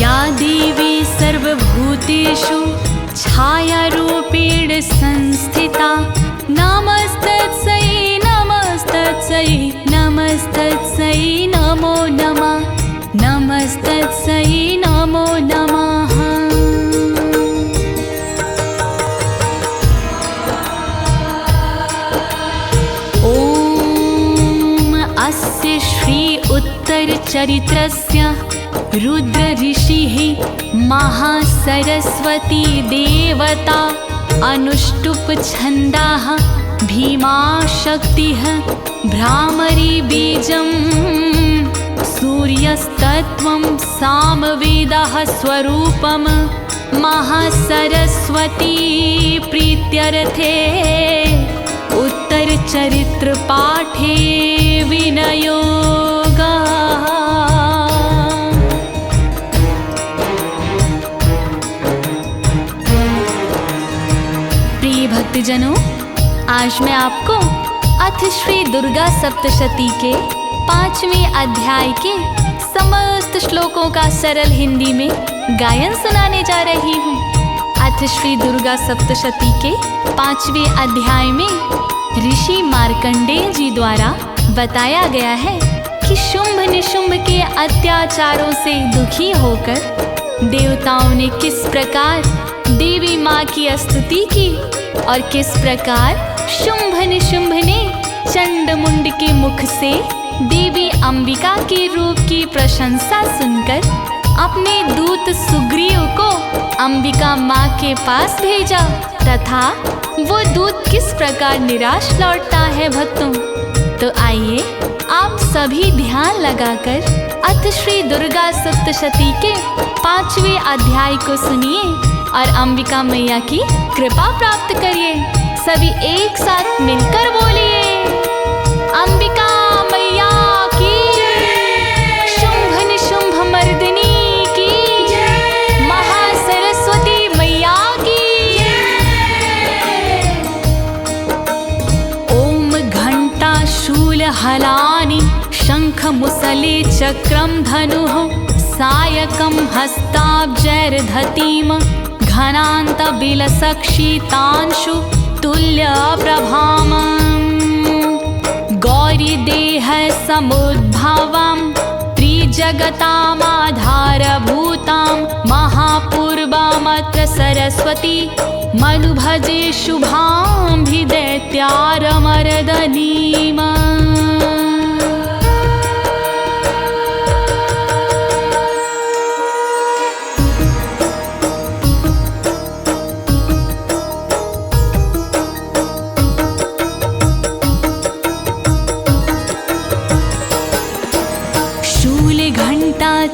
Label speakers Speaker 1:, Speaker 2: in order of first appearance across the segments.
Speaker 1: या देवी सर्वभूतेषु छायारूपेण संस्थिता नमस्तस्यै नमस्तस्यै नमस्तस्यै नमो नमः नमस्तस्यै नमो नमः। अस्य श्री उत्तरचरित्रस्य रुद्र ऋषिः महासरस्वती देवता अनुष्टुप छन्दाः भीमाशक्तिः भ्रामरी बीजं सूर्यस्तत्त्वं सामवेदः स्वरूपं महासरस्वती प्रीत्यर्थे उत्तरचरित्रपाठे विनयोगः। प्रिय भक्तजनों, आज मैं आपको अथ श्री दुर्गा सप्तशती के 5वें अध्याय के समस्त श्लोकों का सरल हिंदी में गायन सुनाने जा रही हूँ। अथ श्री दुर्गा सप्तशती के 5वें अध्याय में ऋषि मार्कंडेय जी द्वारा बताया गया है कि शुंभ निशुंभ के अत्याचारों से दुखी होकर देवताओं ने किस प्रकार देवी माँ की स्तुति की और किस प्रकार शुंभ निशुंभ ने चंडमुंड के मुख से देवी अंबिका के रूप की प्रशंसा सुनकर अपने दूत सुग्रीव को अंबिका माँ के पास भेजा तथा वो दूत किस प्रकार निराश लौटता है भक्तों। तो आइए आप सभी ध्यान लगाकर अथ श्री दुर्गा सप्तशती के 5वें अध्याय को सुनिए और अंबिका मैया की कृपा प्राप्त करिए। सभी एक साथ मिलकर बोलिए, अंबिका मैया की, शुंभ निशुंभ मर्दिनी की, महासरस्वती मैया की। ओम घंटा शूल हलानि शंख मुसले चक्रम धनुः सायकं हस्ताब्जैर्धतीम घनान्त बिलसक्षितांशु तुल्य प्रभाम गौरी देह समुद्भवं त्रिजगतामाधारभूतां महापूर्वामत्र सरस्वती मनुभजे शुभांभिदैत्यारमर्दनीम्।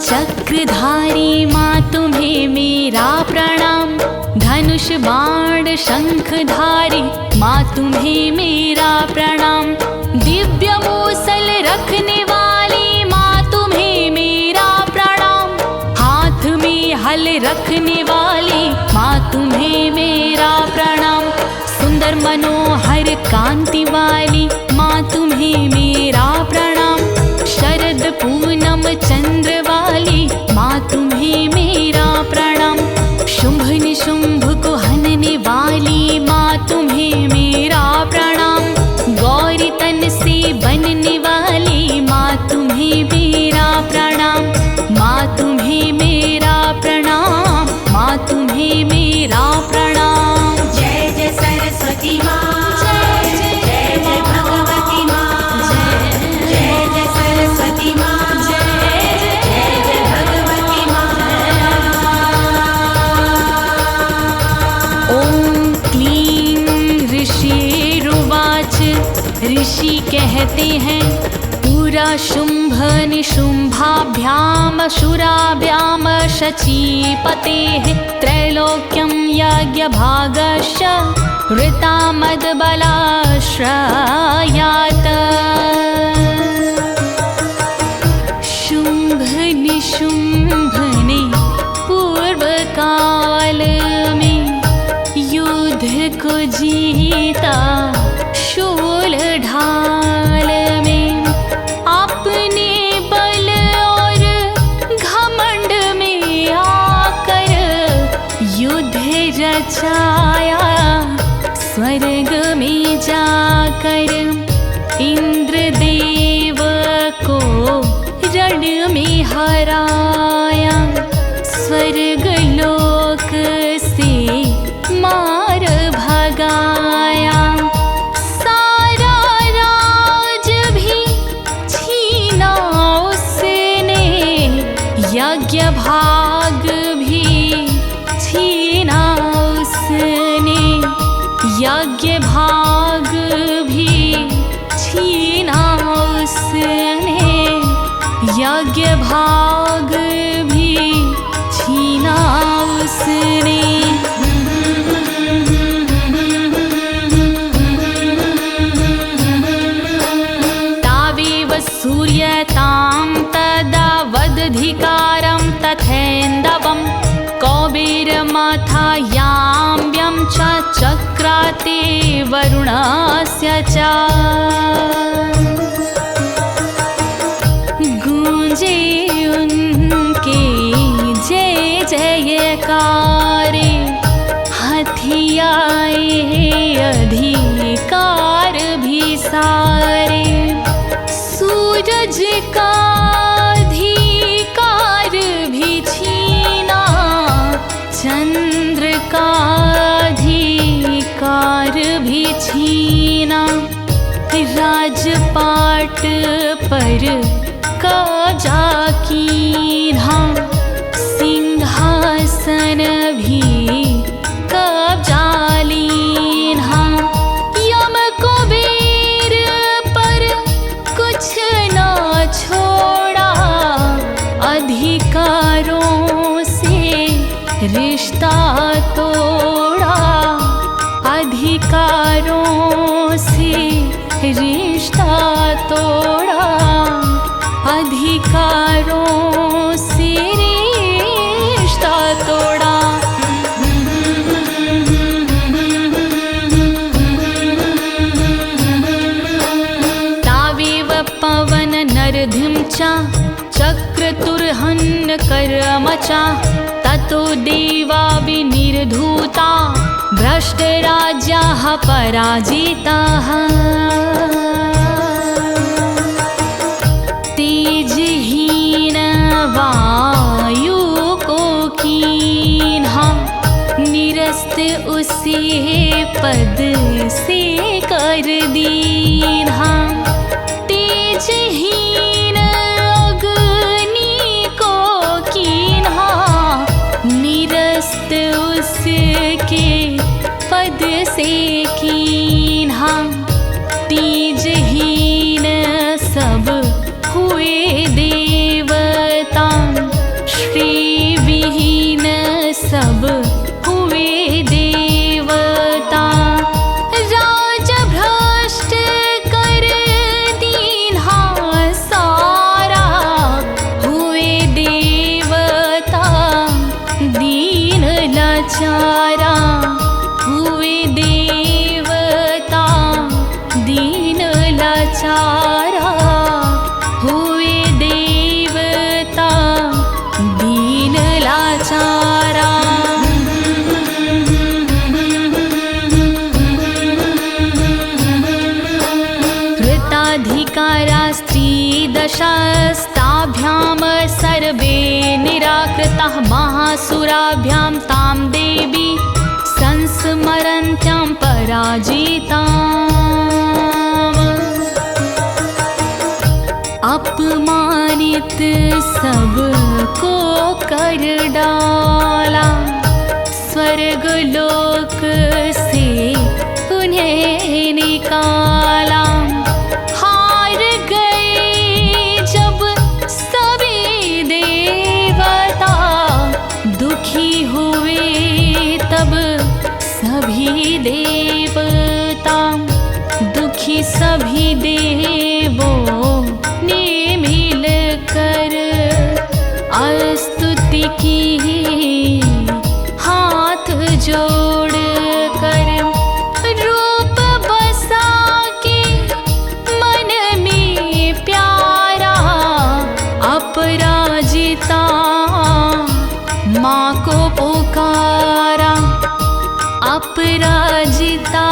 Speaker 1: चक्रधारी माँ तुम्हें मेरा प्रणाम, धनुष बाण शंखधारी माँ तुम्हें मेरा प्रणाम, दिव्य मूसल रखने वाली माँ तुम्हें मेरा प्रणाम, हाथ में हल रखने वाली माँ तुम्हें मेरा प्रणाम, सुंदर मनोहर कांति वाली माँ तुम्हें मेरा प्रणाम, शरद पूनम चंद्र वाली माँ तुम्हें मेरा प्रणाम, शुंभ निशुंभ को हनने वाली माँ तुम्हें मेरा प्रणाम, गौरी तन से बनने वाली माँ तुम्हें मेरा प्रणाम, माँ तुम्हें मेरा प्रणाम, माँ तुम्हें मेरा प्रणाम।
Speaker 2: जय जय सरस्वती माँ, जय जय भगवती माँ, जय जय सरस्वती माँ,
Speaker 1: ऋषि कहते हैं पूरा शुंभ निशुंभाभ्याम शुराभ्याम शचीपतेः त्रैलोक्यं यज्ञभागश्च ऋतामदबलाश्रयात्। शुंभ निशुंभ ने पूर्व काल में युद्ध को जीता, शूल ढाल में अपने बल और घमंड में रचाया, स्वर्ग में जाकर इंद्रदेव को रण में हराया, स्वर्ग लोक से मार भगाया, सारा राज भी छीना उसने, यज्ञ भाग भी छीना उसने, यज्ञ भाग भी छीना उसने, यज्ञ भाग भी छीना उसने। तावेव सूर्यतां तदा वदधिकारं तथैन्दवं, कौबेरमाथायाम्यं च चक्राते वरुणस्य च, गूंजे उनके जय जयकारे, हथियाए अधिकार भी सारे, सूरज का अधिकार भी छीना, चंद्र का अधिकार भी छीना, राजपाट पर कब्जा कीन्हा, सिंहासन भी कब्जा लीन्हा, यम कुबेर पर कुछ न छोड़ा, अधिकारों से रिश्ता तोड़ा, अधिकारों से रिश्ता तोड़ा, अधिकारों से रिश्ता तोड़ा। तावेव पवन नरधिं च चक्रतुर्हन्न कर्म च, ततो देवा विनिर्धूता, भ्रष्टराज्याः पराजिताः, तेजहीन वायु को कीन्हा, निरस्त उसे पद से कर दीन्हा, तेजहीन अग्नि को कीन्हा, निरस्त उसके पद से कीन्हा, तेजहीन सब हुए देवता, श्री विहीन सब हुए देवता, राज भ्रष्ट कर दीन्हा सारा, हुए देवता दीन लाचारा, हुए देवता दीन लाचारा, हुए देवता दीन लाचारा। कृताधिकारा स्त्रीदशास्ताभ्यां सर्वे निराकृताः, महासुराभ्यां तां देवी संस्मरन्त्यां पराजिताम्, अपमानित सबको कर डाला, स्वर्ग लोक से उन्हें निकाला, हार गए जब सभी देवता, दुखी हुए तब सभी देवता, दुखी सभी देवों ने मिलकर स्तुति की, हाथ जोड़ कर रूप बसा के मन में प्यारा, अपराजिता माँ को पुकारा, अपराजिता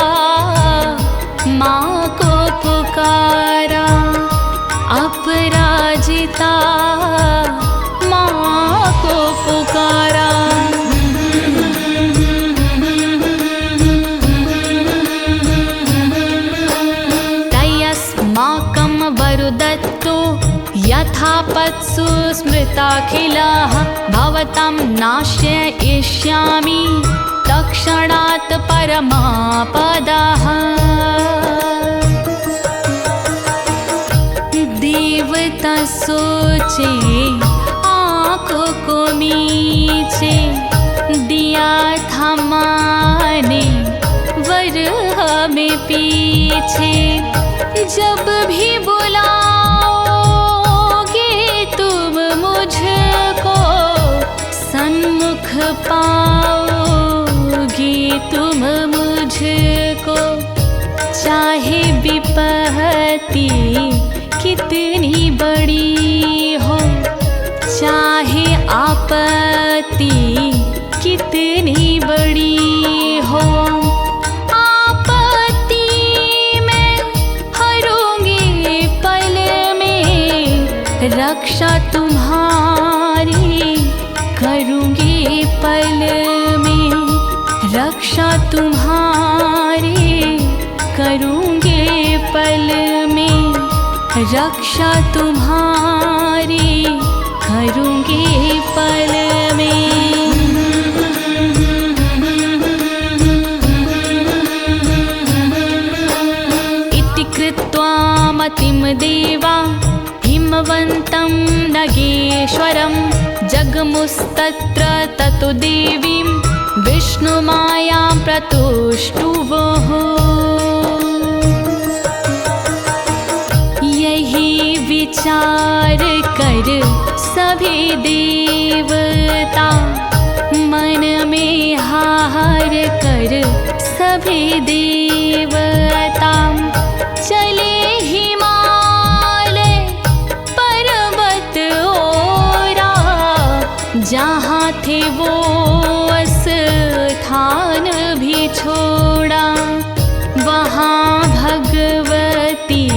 Speaker 1: माँ को पुकारा, अपराजिता माँ को पुकारा। तयस्माकं वरुदत्तो यथापत्सु स्मृताखिलाः भवतां नाशयिष्यामि तत्क्षणात् परमापदाः। देवता सोचे आँखों को मीचे, दिया था माने वर हमें पीछे। जब भी बुलाओगे तुम मुझको, सन्मुख पाओगे तुम मुझको। चाहे विपत्ति कितनी बड़ी हो, चाहे आपत्ति कितनी बड़ी हो, आपत्ति में हरूंगी पल में, रक्षा तुम्हारी करूँगी पल में, रक्षा तुम्हारी करूँगी पल में, रक्षा तुम्हारी करूँगी पल में। इति कृत्वा मतिं देवा हिमवन्तं नगेश्वरं, जगमुस्तत्र ततो देवीं विष्णुमायां प्रतुष्टुवः। यही विचार कर सभी देवता, मन में हार कर सभी देवता, चले हिमालय पर्वत ओरा, जहाँ थे वो स्थान भी छोड़ा। वहाँ भगवती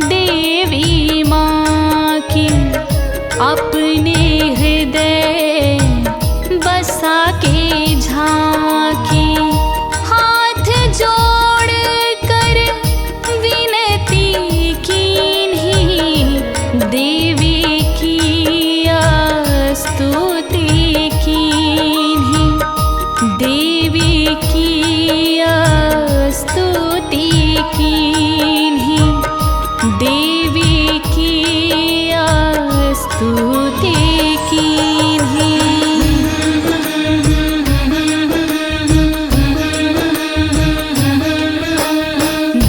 Speaker 1: देवी माँ की अपने हृदय बसा के झांकी, हाथ जोड़ कर विनती कीन्ही, देवी की स्तुति कीन्ही, देवी की स्तुति कीन्ही, देवी की स्तुति कीन्ही।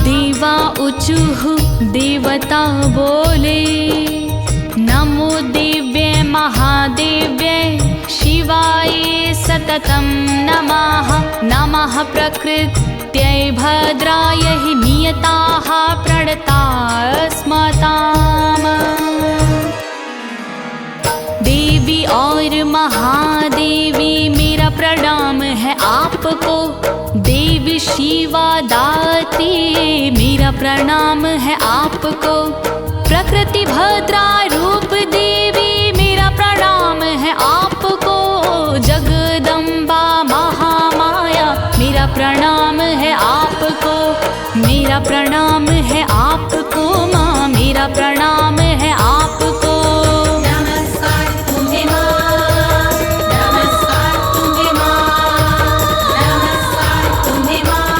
Speaker 1: देवा ऊचुः देवता बोले, नमो दिव्ये महादेव्ये शिवाय सततं नमः। नमः प्रकृत्यै भद्रायै नियताः प्रणतास्मताम्। देवी और महादेवी मेरा प्रणाम है आपको, देवी शिवा दात्री मेरा प्रणाम है आपको, प्रकृति भद्रा रूप देवी मेरा प्रणाम है आपको, जगदम्बा महामाया मेरा प्रणाम है आपको, मेरा प्रणाम है आपको माँ, मेरा प्रणाम है आपको।
Speaker 2: नमस्कार तुम्हें माँ, नमस्कार तुम्हें माँ, नमस्कार तुम्हें माँ,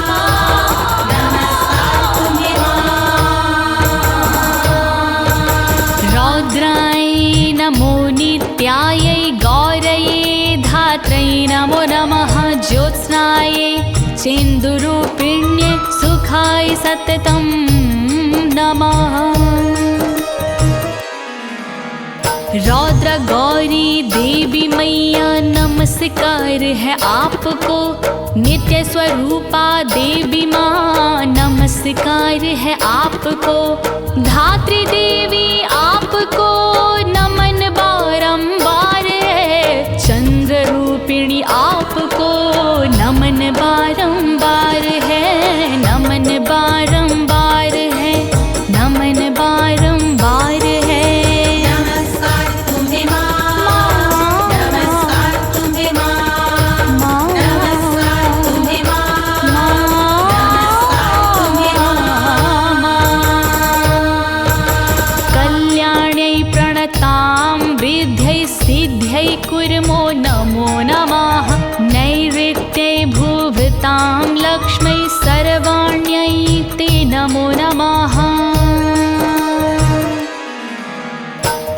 Speaker 2: नमस्कार तुम्हें माँ।
Speaker 1: रौद्राय नमो नित्यायै गौरये धात्रै नमो नमः। ज्योत्स्नाय चेन्दुरूपिण्ये सुखाय सततं नमः। रौद्र गौरी देवी मैया नमस्कार है आपको, नित्य स्वरूपा देवी माँ नमस्कार है आपको, धात्री देवी आपको नमन बारंबार है, चंद्र रूपिणी आपको नमन बारंबार है, नमन बारंबार है, नमन बारंबार है।
Speaker 2: नमस्कार तुम्हें माँ, नमस्कार तुम्हें माँ, नमस्कार तुम्हें माँ, नमस्कार तुम्हें माँ।
Speaker 1: कल्याण्यै प्रणतां विद्यै सिद्ध्यै कुर्मो नमो नमः। नैऋत्यै भुवतां लक्ष्मै सर्वाण्यै ते नमो नमः।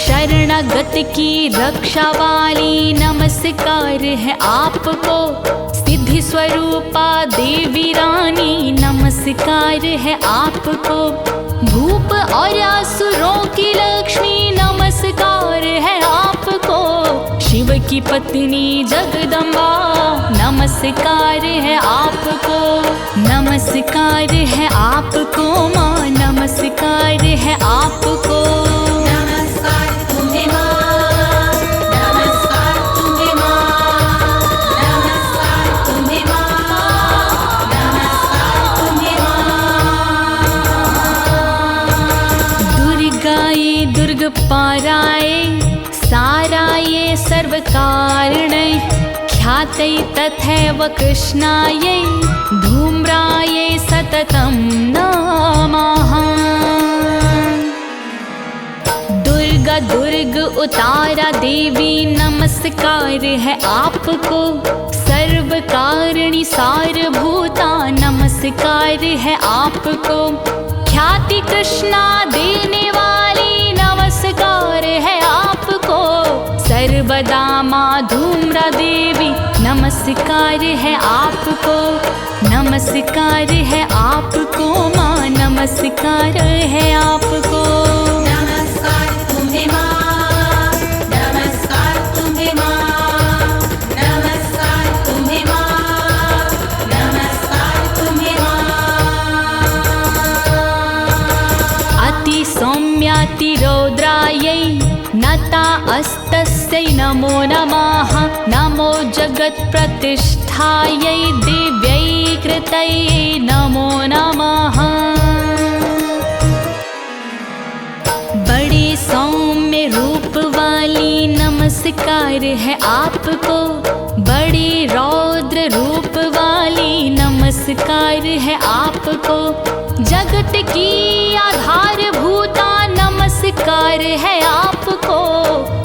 Speaker 1: शरणागत की रक्षा वाली नमस्कार है आपको। सिद्धि स्वरूपा देवी रानी नमस्कार है आपको। भूप और असुरों की लक्ष्मी नमस्कार है आपको। शिव की पत्नी जगदम्बा नमस्कार है आपको। नमस्कार है आपको माँ, नमस्कार है आपको।
Speaker 2: नमस्कार तुम्हें माँ, नमस्कार तुम्हें माँ, नमस्कार तुम्हें माँ, नमस्कार तुम्हें माँ।
Speaker 1: दुर्गाये दुर्ग पाराये साराये सर्वकारणै ख्यातै तथैव कृष्णायै धूम्रायै सततं नमः। दुर्गा दुर्ग उतारा देवी नमस्कार है आपको। सर्वकारिणी सारभूता नमस्कार है आपको। ख्याति कृष्णा देने वाली नमस्कार है आपको। सर्वदा माँ धूम्रा देवी नमस्कार है आपको। नमस्कार है आपको माँ, नमस्कार है आपको।
Speaker 2: नमस्कार तुम्हें माँ, नमस्कार तुम्हें माँ, नमस्कार तुम्हें माँ, नमस्कार तुम्हें माँ।
Speaker 1: अति सौम्याति रौद्रायै नता अस्तस्यै नमो नमः। नमो जगत् प्रतिष्ठायै दिव्यै कृतये नमो नमः। बड़े सौम्य रूप वाली नमस्कार है आपको। बड़े रौद्र रूप वाली नमस्कार है आपको। जगत की आधारभूता नमस्कार है आपको।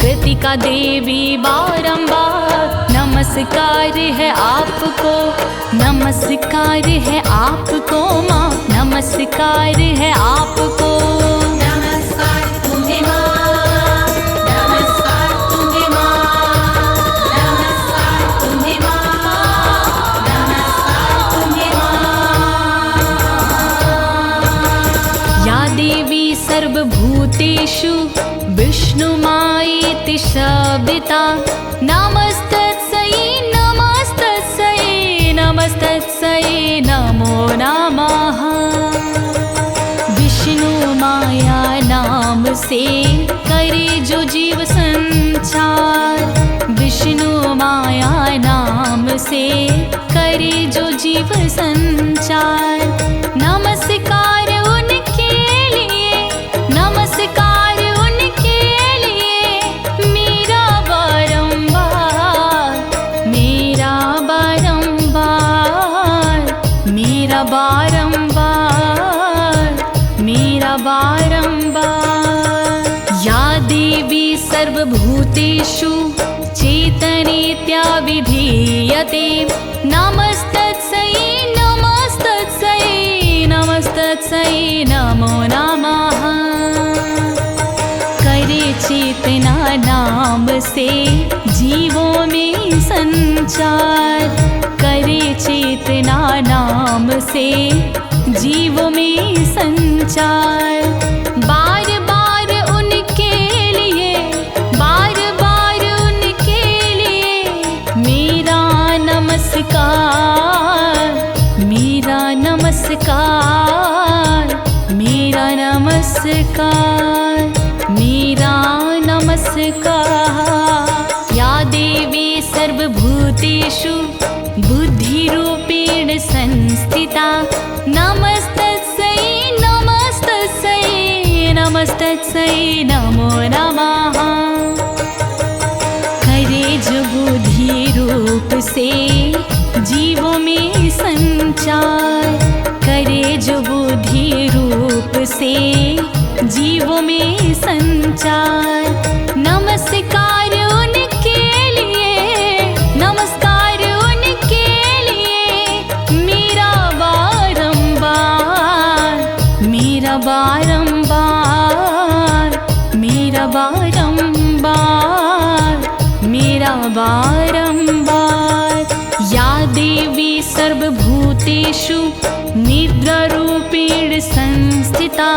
Speaker 1: कृतिका देवी बारंबार नमस्कार है आपको। नमस्कार है आपको माँ, नमस्कार है आपको।
Speaker 2: नमस्कार तुम्हें माँ, नमस्कार तुम्हें माँ, नमस्कार तुम्हें माँ, नमस्कार तुम्हें माँ।
Speaker 1: या देवी सर्वभूतेषु विष्णुमायेति शब्दिता नमस्तस्यै नमस्तस्यै नमस्तस्यै नमो नमः। विष्णु माया नाम से करे जो जीव संचार। विष्णु माया नाम से करे जो जीव संचार। नमस्कार उनके लिए, नमस्कार उनके लिए मेरा बारंबार, मेरा बारंबार, मेरा बारंबार, मेरा बारंबार। या देवी सर्वभूतेषु चेतनेत्या विधीयते नमस्तस्यै नमस्तस्यै नमस्तस्यै नमो नमः। करे चेतना नाम से जीवों में संचार। करे चेतना नाम से जीवों में संचार। बार बार उनके लिए, बार बार उनके लिए मेरा नमस्कार, मेरा नमस्कार, मेरा नमस्कार, मेरा नमस्कार। या देवी सर्वभूतेषु बुद्धिरूपेण संस्थिता नमस्तस्यै नमस्तस्यै नमस्तस्यै नमो नमः। करे जो बुद्धि रूप से जीवों में संचार, करे जो बुद्धि रूप से जीवों में संचार। नमस्कार उनके लिए, नमस्कार उनके लिए मेरा बारंबार, मेरा बारंबार, मेरा बारंबार, मेरा बारंबार। या देवी सर्वभूतेषु निद्रारूपेण संस्थिता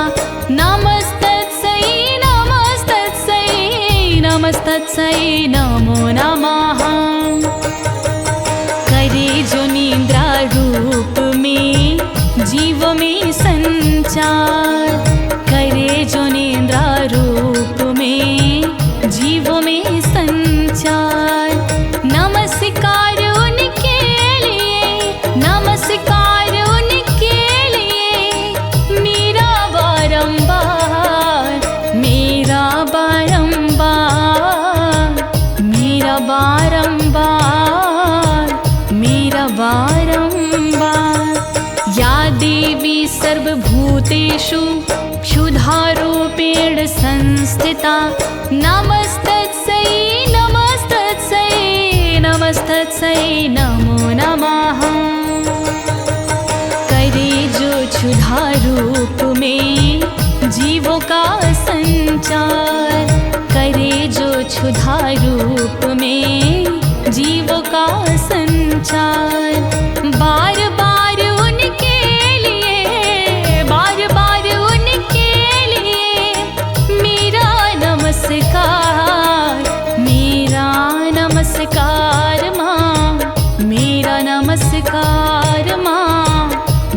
Speaker 1: नमस्तस्यै नमस्तस्यै नमस्तस्यै नमो नमः। करे जो निद्रा रूप में जीवों में संचार, करे जो निद्रा रूप में जीवों में संचार। नमस्कार उनके लिए, नमस्कार उनके लिए मेरा बारंबार, मेरा बारंबार, मेरा बारंबार, मेरा बारंबार। या देवी सर्वभूतेषु क्षुधारूपेण संस्थिता नमस्तस्यै नमस्तस्यै नमस्तस्यै नमो नमः। करे जो क्षुधा रूप में जीवों का संचार, करे जो क्षुधा रूप में जीवों का संचार। बार बार उनके लिए, बार बार उनके लिए मेरा नमस्कार, मेरा नमस्कार माँ, मेरा नमस्कार माँ,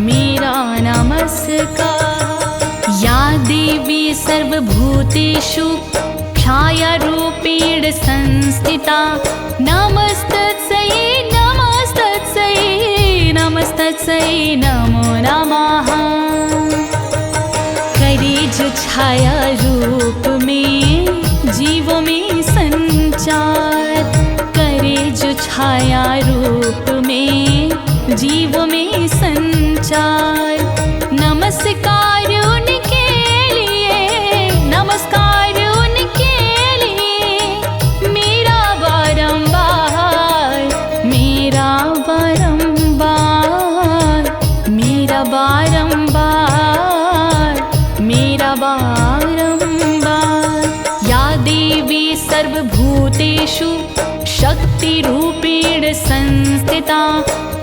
Speaker 1: मेरा नमस्कार। या देवी सर्वभूतेषु छायारूपेण संस्थिता नमस्तस्यै नमस्तस्यै नमस्तस्यै नमो नमः। करे जो छाया रूप में जीवों में संचार, करे जो छाया रूप में जीवों में संचार। नमस्कार उनके लिए, नमस्कार उनके लिए मेरा बारंबार, मेरा बारंबार, मेरा बारंबार, मेरा बारंबार। या देवी सर्वभूतेषु शक्तिरूपेण संस्थिता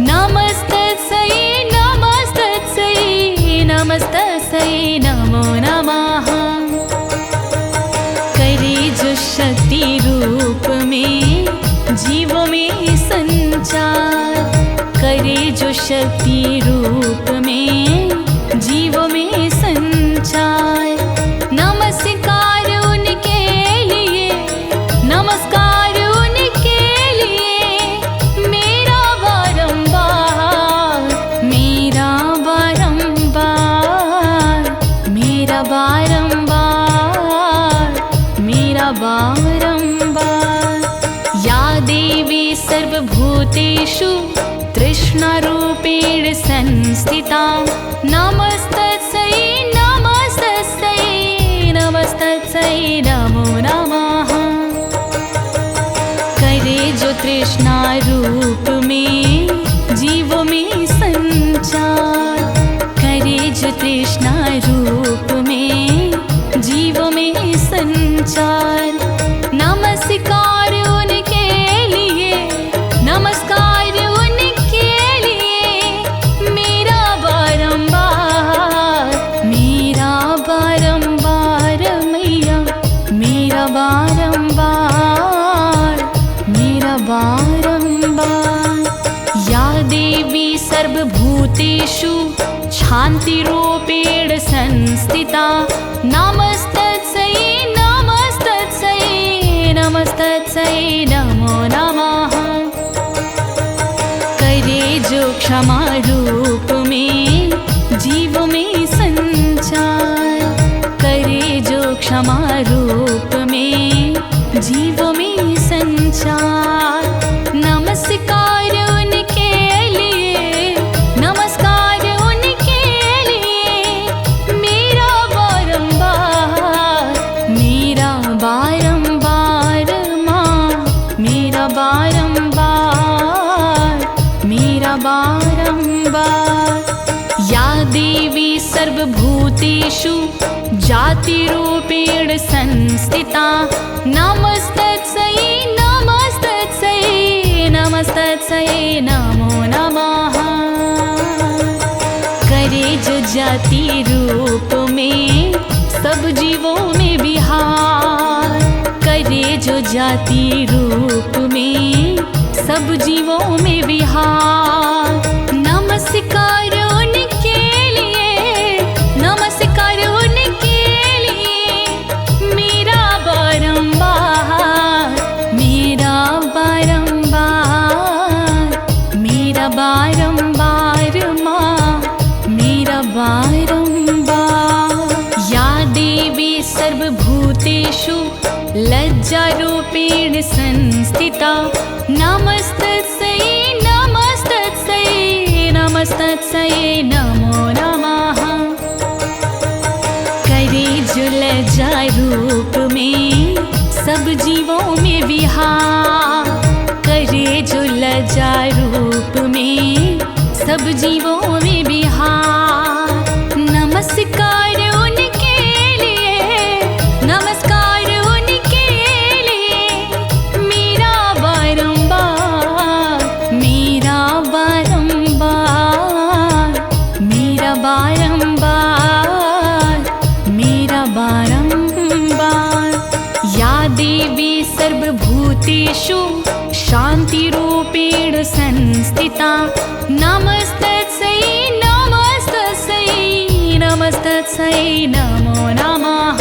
Speaker 1: नमस्तस्यै नमस्तस्यै नमस्तस्यै नमो नमः। करे जो शक्ति रूप में जीवों में संचार, करे जो शक्ति रूप में जीवों में संचार। नमस्कार उनके लिए, नमस्कार उनके लिए मेरा बारंबार, मेरा बारंबार, मेरा बारंबार, मेरा बारंबार। या देवी सर्वभूतेषु तृष्णारूपेण संस्थिता नमस्तस्यै नमस्तस्यै नमस्तस्यै नमो नमः। करे जो तृष्णा रूप में जीवों में संचार, करे जो तृष्णा रूप में जीवों में संचार। नमस्कार उनके लिए, नमस्कार उनके लिए मेरा बारंबार, मेरा बारंबार मैया, मेरा बारंबार, मेरा बारंबार। या देवी सर्वभूतेषु शान्तिरूपेण संस्थिता नमस्तस्यै नमस्तस्यै नमस्तस्यै नमो नमः। क्षमा रूप में जीव में संचार, करे जो क्षमा रूप में जीव में संचार। नमस्कार उनके लिए, नमस्कार उनके लिए, मेरा बारंबार, मेरा बारंबार माँ, मेरा बारंबार, मेरा बारंबार। या देवी सर्वभूतेषु जातिरूपेण संस्थिता, नमस्तस्यै नमस्तस्यै नमस्तस्यै नमो नमः। करे जो जाति रूप में सब जीवों में विहार, करे जो जाति रूप में सब जीवों में विहार। नमस्कार उनके लिए, नमस्कार उनके लिए, मेरा बारंबार, मेरा बारंबार, मेरा बारंबार माँ, मेरा बारंबार। या देवी सर्वभूतेषु लज्जारूपेण संस्थिता, नमस्तस्यै नमस्तस्यै नमस्तस्यै नमो नमः। करे जो लज्जा रूप में सब जीवों में विहार, करे जो लज्जा रूप में सब जीवों में विहार। नमस्कार उनके लिए, नमस्कार उनके लिए, मेरा बारंबार, मेरा बारंबार, मेरा बारंबार, मेरा बारंबार। या देवी सर्वभूतेषु शान्तिरूपेण संस्थिता, नमस्तस्यै नमस्तस्यै नमस्तस्यै नमो नमः।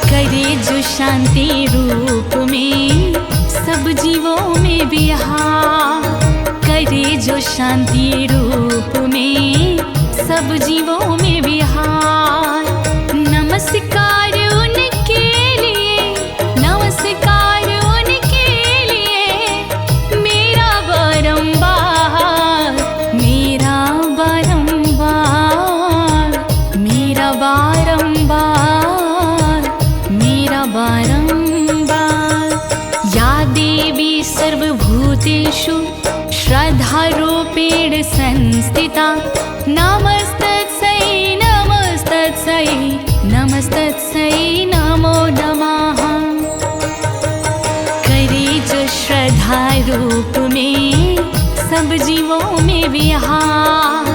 Speaker 1: करे जो शांति रूप में सब जीवों में विहार, करे जो शांति रूप में सब जीवों में विहार। नमस्कार उनके लिए, नमस्कार उनके लिए, मेरा बारंबार, मेरा बारंबार, मेरा बारंबार, मेरा बारंबार। या देवी सर्वभूतेषु श्रद्धारूपेण संस्थिता, नमस्तस्यै नमस्तस्यै नमस्तस्यै नमो नमः। करे जो श्रद्धा रूप में सब जीवों में विहार,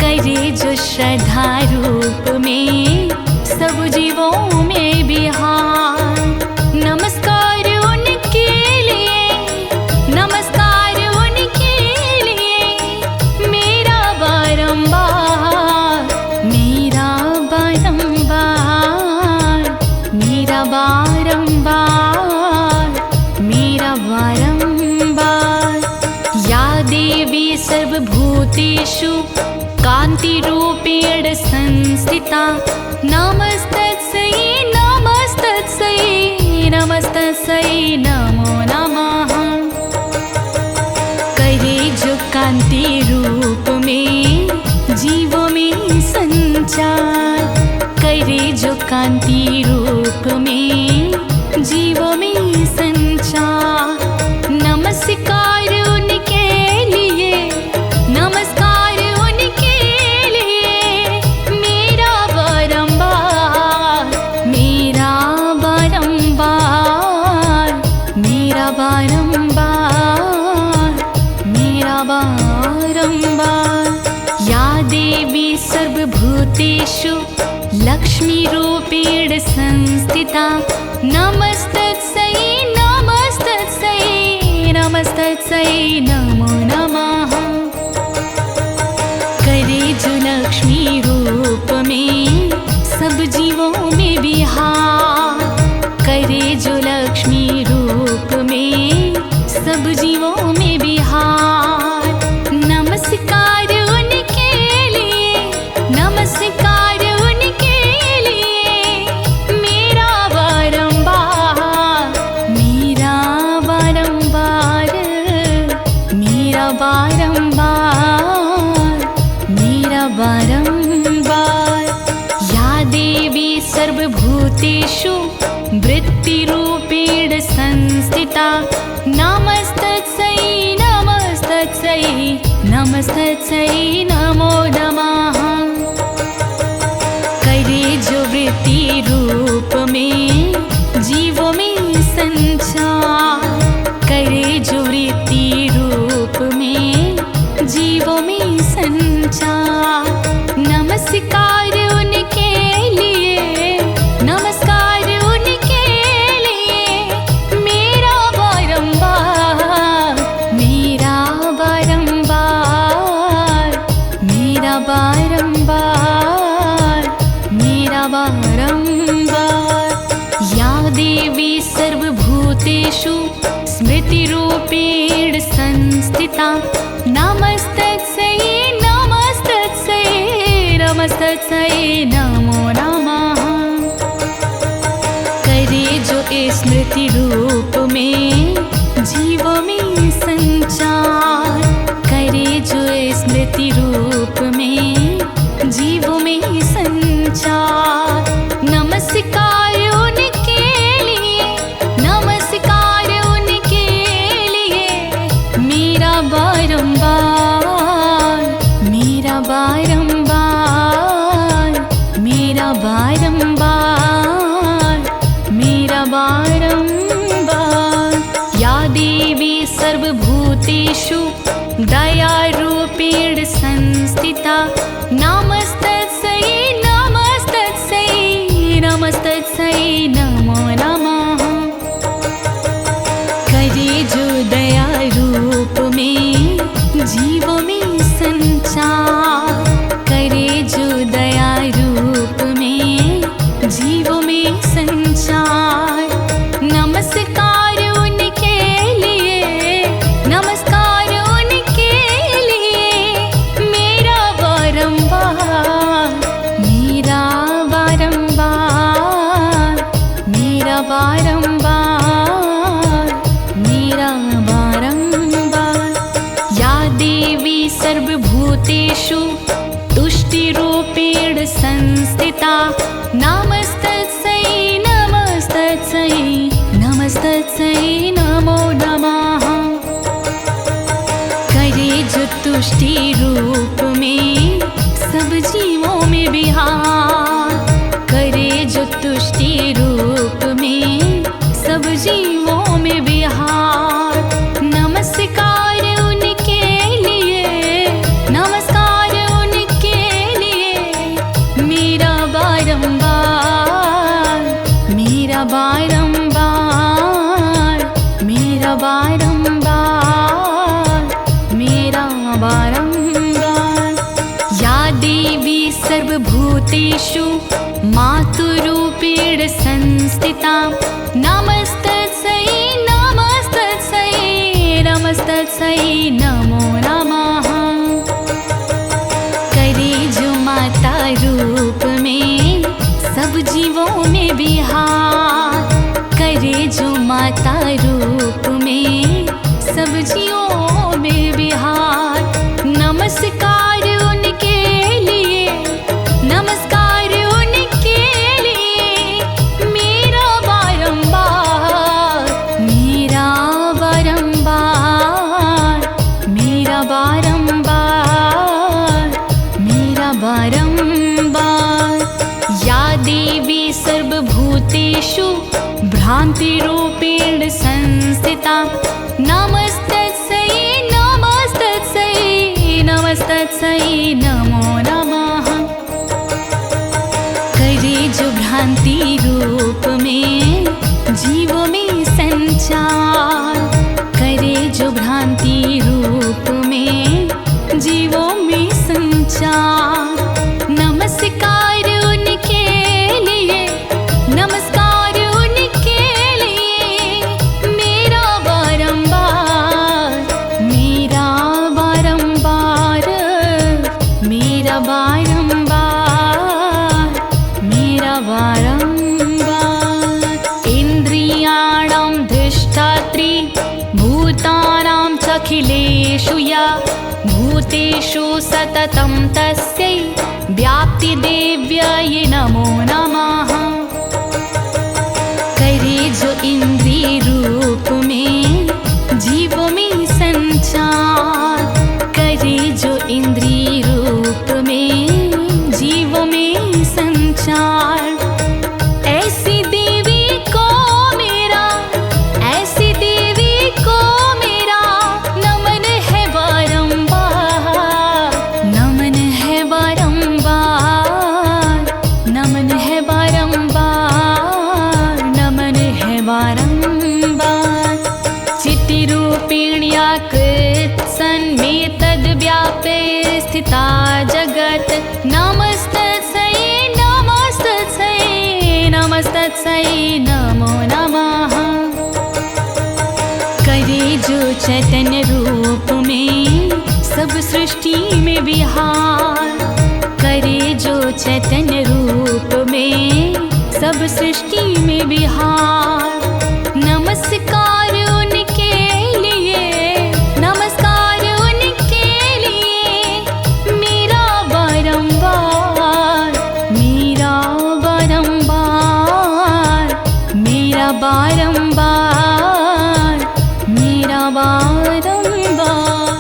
Speaker 1: करे जो श्रद्धा रूप में सब जीवों में विहार। नमस्कार उनके लिए, नमस्कार उनके लिए, मेरा बारंबार, मेरा बारंबार, मेरा बारंबार, मेरा बारंबार। या देवी सर्वभूतेषु कान्तिरूपेण संस्थिता, नमस्तस्यै नमस्तस्यै नमस्तस्यै नमो नमः। करे जो कांति रूप में जीवों में संचार, करे जो कांति रूप में जीवों में संचार। नमस्कार उनके लिए, नमस्कार उनके लिए, मेरा बारंबार, मेरा बारंबार, मेरा बारंबार, मेरा बारंबार। या देवी सर्वभूतेषु लक्ष्मीरूपेण संस्थिता, नमस्तस्यै नमस्तस्यै नमस्तस्यै नमो नमः। करे जो लक्ष्मी रूप में सब जीवों में विहार, करे जो लक्ष्मी रूप में सब जीवों में विहार। बारंबार, मेरा बारंबार। या देवी सर्वभूतेषु वृत्तिरूपेण संस्थिता, नमस्तस्यै नमस्तस्यै नमस्तस्यै नमो नमः। करे जो वृत्ति रूप में जीवों में संचार, करे जो वृत्ति रूप में जीवों में संचार। नमस्कार उनके लिए, नमस्कार उनके लिए, मेरा बारंबार, मेरा बारंबार, मेरा बारंबार, मेरा बारंबार। या देवी सर्वभूतेषु स्मृतिरूपेण संस्थिता, नमस्तस्यै नमस्तस्यै नमस्तस्यै नमो नमः। करे जो स्मृति रूप में जीवों में संचार, करे जो स्मृति रूप में जीवों में संचार। नमस्कार उनके लिए, नमस्कार उनके लिए, मेरा बारंबार, मेरा बारंबार, मेरा बारंबार, मेरा बारंबार। या देवी सर्वभूतेषु दयारूपेण संस्थिता, नमस्तस्यै नमस्तस्यै नमस्तस्यै नमो नमः। करे जो दया रूप में जीवों में संचार, करे जो दया रूप में जीवों में संचार। नमस्कार उनके लिए, नमस्कार उनके लिए, मेरा बारंबार, मेरा बारंबार, मेरा बारंबार, मेरा बारंबार। या देवी सर्वभूतेषु तुष्टिरूपेण संस्थिता, नमस्तस्यै नमस्तस्यै नमस्तस्यै नमो नमः। करे जो तुष्टि रूप में सब जीवों में विहार, करे जो तुष्टि रूप में सब जीवों में विहार। नमस्कार उनके लिए, नमस्कार उनके लिए, मेरा बारंबार, मेरा बारंबार, मेरा बारंबार, मेरा बारंबार। या देवी सर्वभूतेषु मातृरूपेण संस्थिता, नमस्तस्यै नमस्तस्यै नमस्तस्यै नमो नमः। करे जो माता रूप में सब जीवों में विहार, करे जो माता रूप में सब जीवों में विहार। नमस्कार उनके लिए, नमस्कार उनके लिए, मेरा बारंबार, मेरा बारंबार, मेरा बारंबार, मेरा बारंबार। या देवी सर्वभूतेषु भ्रान्तिरूपेण संस्थिता, नमस्तस्यै नमस्तस्यै नमस्तस्यै नमो नमः। करे जो भ्रांति रूप में जीवों में संचार, करे जो भ्रांति रूप में जीवों में संचार। नमस्कार उनके लिए, नमस्कार उनके लिए, मेरा बारंबार, मेरा बारंबार, मेरा बारंबार, मेरा बारंबार। इंद्रियाणां धिष्ठात्री भूतानां च अखिलेषु या भूतेषु सततं तस्यै व्याप्तिदेव्यै नमो नमः। करे जो इंद्रिय रूप में जीव में संचार, करे जो इंद्रिय रूप में जीव में संचार, ऐसी देवी को मेरा, ऐसी देवी को मेरा नमन है बारंबार, नमन है बारंबार, नमन है बारंबार, नमन है बारंबार। चित्तिरूपिण्या कृत्सन्मेतद् व्यापे स्थिता जगत् नमस्तस्यै नमस्तस्यै नमस्तस्यै नमो नमः। करे जो चैतन्य रूप में सब सृष्टि में विहार, करे जो चैतन्य रूप में सब सृष्टि में विहार, नमस्कार उनके लिए, नमस्कार उनके लिए मेरा बारंबार, मेरा बारंबार, मेरा बारंबार, मेरा बारंबार।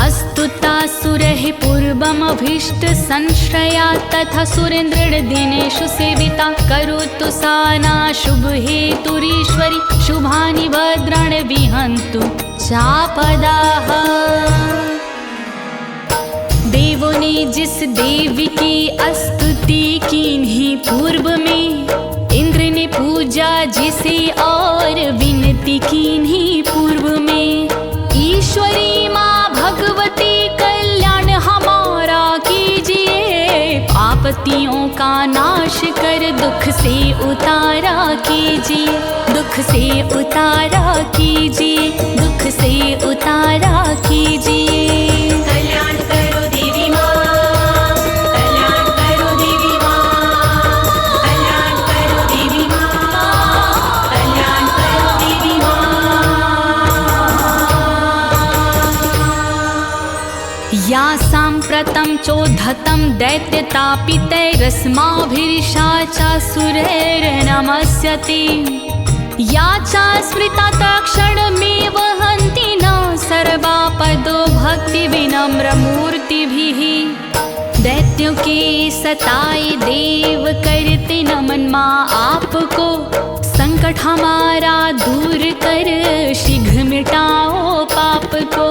Speaker 1: अस्तुतासुरैः पूर्वमभीष्ट संश्रया तथा सुरेन्द्रदिनेषु सेविता, करोतु सा नः शुभहेतुरीश्वरी, शुभानि भद्राणि विहन्तु चापदाः। देवों ने जिस देवी की स्तुति कीन्ही पूर्व में, इंद्र ने पूजा जिसे और विनती कीन्ही पूर्व में, ईश्वरी माँ भगवती कल्याण हमारा कीजिए, आपत्तियों का नाश कर दुख से उतारा कीजिए, दुख से उतारा कीजिए, दुख से उतारा कीजिए।
Speaker 2: कल्याण करो देवी माँ, कल्याण करो देवी माँ, कल्याण करो देवी माँ, कल्याण करो देवी माँ।
Speaker 1: या साम्प्रतं चोद्धतं दैत्यतापितैरस्माभिर्षाचासुरैर्नमस्यते, या चा स्मृता तत्क्षणमेव हन्ति न सर्वापदो भक्ति विनम्रमूर्तिभिः। दैत्यों के सताए देव करते नमन माँ आपको, संकट हमारा दूर कर शीघ्र मिटाओ पाप को।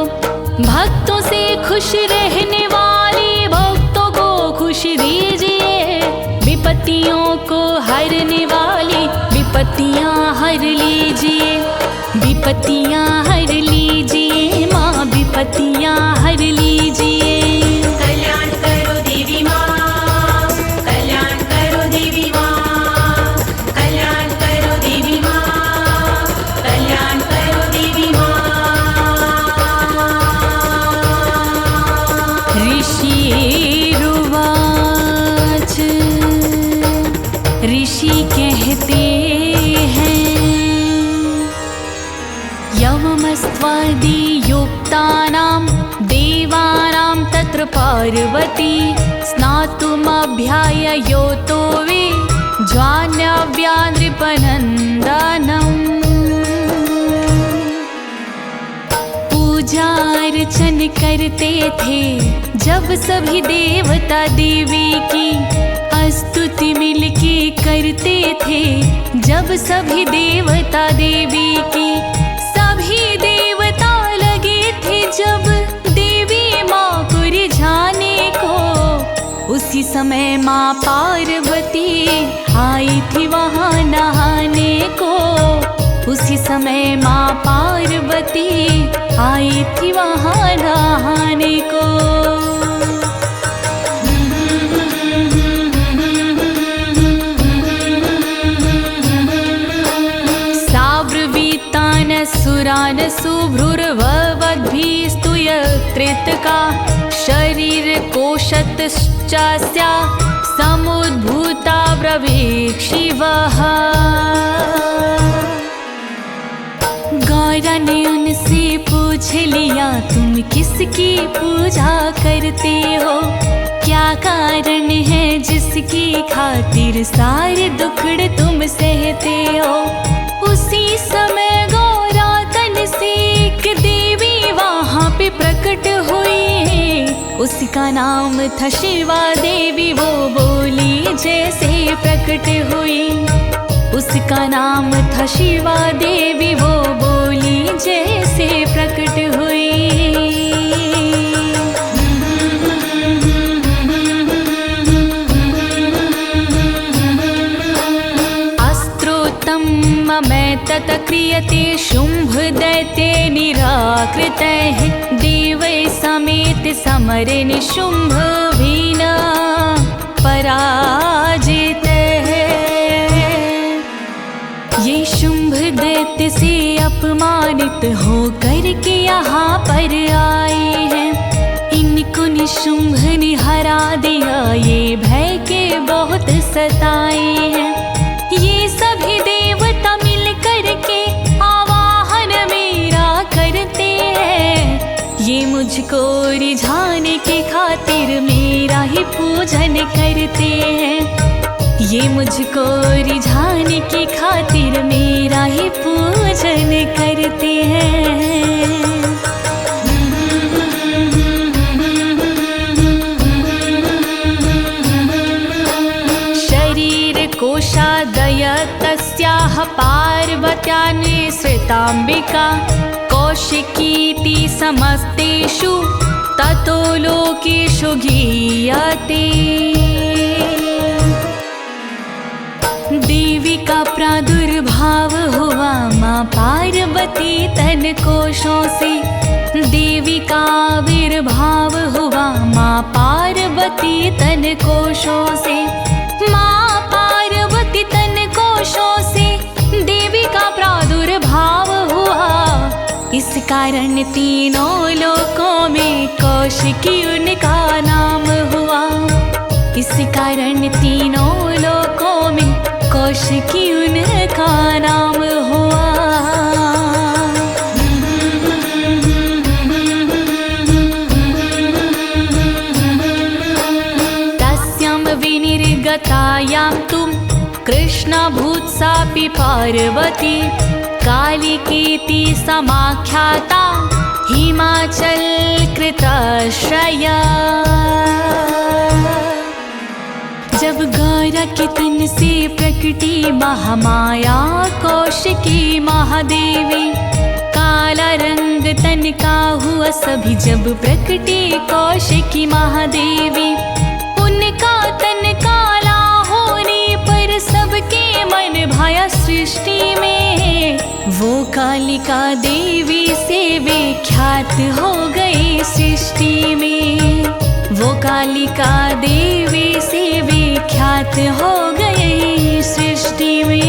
Speaker 1: भक्तों से खुश रहने वाले भक्तों को खुश दीजिए, विपत्तियों को हरने वाली विपत्तियाँ हर लीजिए, विपत्तियाँ हर लीजिए माँ, विपत्तियाँ हर लीजिए।
Speaker 2: कल्याण करो देवी माँ, कल्याण करो देवी माँ, कल्याण करो देवी माँ, कल्याण करो देवी माँ।
Speaker 1: ऋषिरुवाच, ऋषि कहते हैं, यवमस्त्वादियुक्तानां देवानां तत्र पार्वती, स्नातुमभ्याययोतो वे ज्वान्यव्या नृपनन्दनम्। पूजा अर्चन करते थे जब सभी देवता देवी की, स्तुति मिलके करते थे जब सभी देवता देवी की। सभी देवता लगे थे जब देवी माँ को रिझाने को, उसी समय माँ पार्वती आई थी वहाँ नहाने को, उसी समय माँ पार्वती आई थी वहाँ नहाने को। सुरान सुभ्रुर्ववद्भिस्तुयत्रितका, शरीर कोशतश्चास्या समुद्भूता ब्रवीक्षिवः। गौरा ने उनसे पूछ लिया, तुम किसकी पूजा करते हो? क्या कारण है जिसकी खातिर सारे दुखड़े तुम सहते हो? उसी समय गौरा तन से एक देवी वहाँ पे प्रकट हुई, उसका नाम था शिवा देवी। वो बोली जैसे प्रकट हुई, उसका नाम था शिवा देवी। वो बोली जैसे प्रकट हुई। अस्त्रोतं ममेतत् क्रियते शुंभ दैत्ये निराकृतैः, देवै समेत समरे निशुंभ वीना पराजितैः। ये शुंभ दैत्य से अपमानित होकर के यहाँ पर आए हैं, इनको निशुंभ ने हरा दिया, ये भय के बहुत सताए हैं। ये सभी देवता मिल कर के आवाहन मेरा करते हैं, ये मुझको रिझाने के खातिर मेरा ही पूजन करते हैं। ये मुझको रिझाने की खातिर मेरा ही पूजन करते हैं। शरीर कोशादय तस्याः पार्वत्या निःसृताम्बिका, कौशिकीति समस्तेषु ततो लोकेषु गीयते। देवी का प्रादुर्भाव हुआ माँ पार्वती तन कोशों से, देवी का आविर्भाव हुआ माँ पार्वती तन कोशों से। माँ पार्वती तन कोशों से देवी का प्रादुर्भाव हुआ, इस कारण तीनों लोकों में कौशिकी उनका नाम हुआ। इस कारण तीनों लोकों में कौशिकी उनका नाम हुआ। तस्यां विनिर्गतायां तुम कृष्णभूत्सापि पार्वती, कालिकीति समाख्याता हिमाचल कृताश्रया। जब गौरा के तन से प्रकटी महामाया कौशिकी महादेवी, काला रंग तन का हुआ सभी जब प्रकटी कौशिकी महादेवी। उनका तन काला होने पर सबके मन भाया सृष्टि में, वो कालिका देवी से विख्यात हो गई सृष्टि में। वो कालिका देवी से विख्यात हो गई सृष्टि में।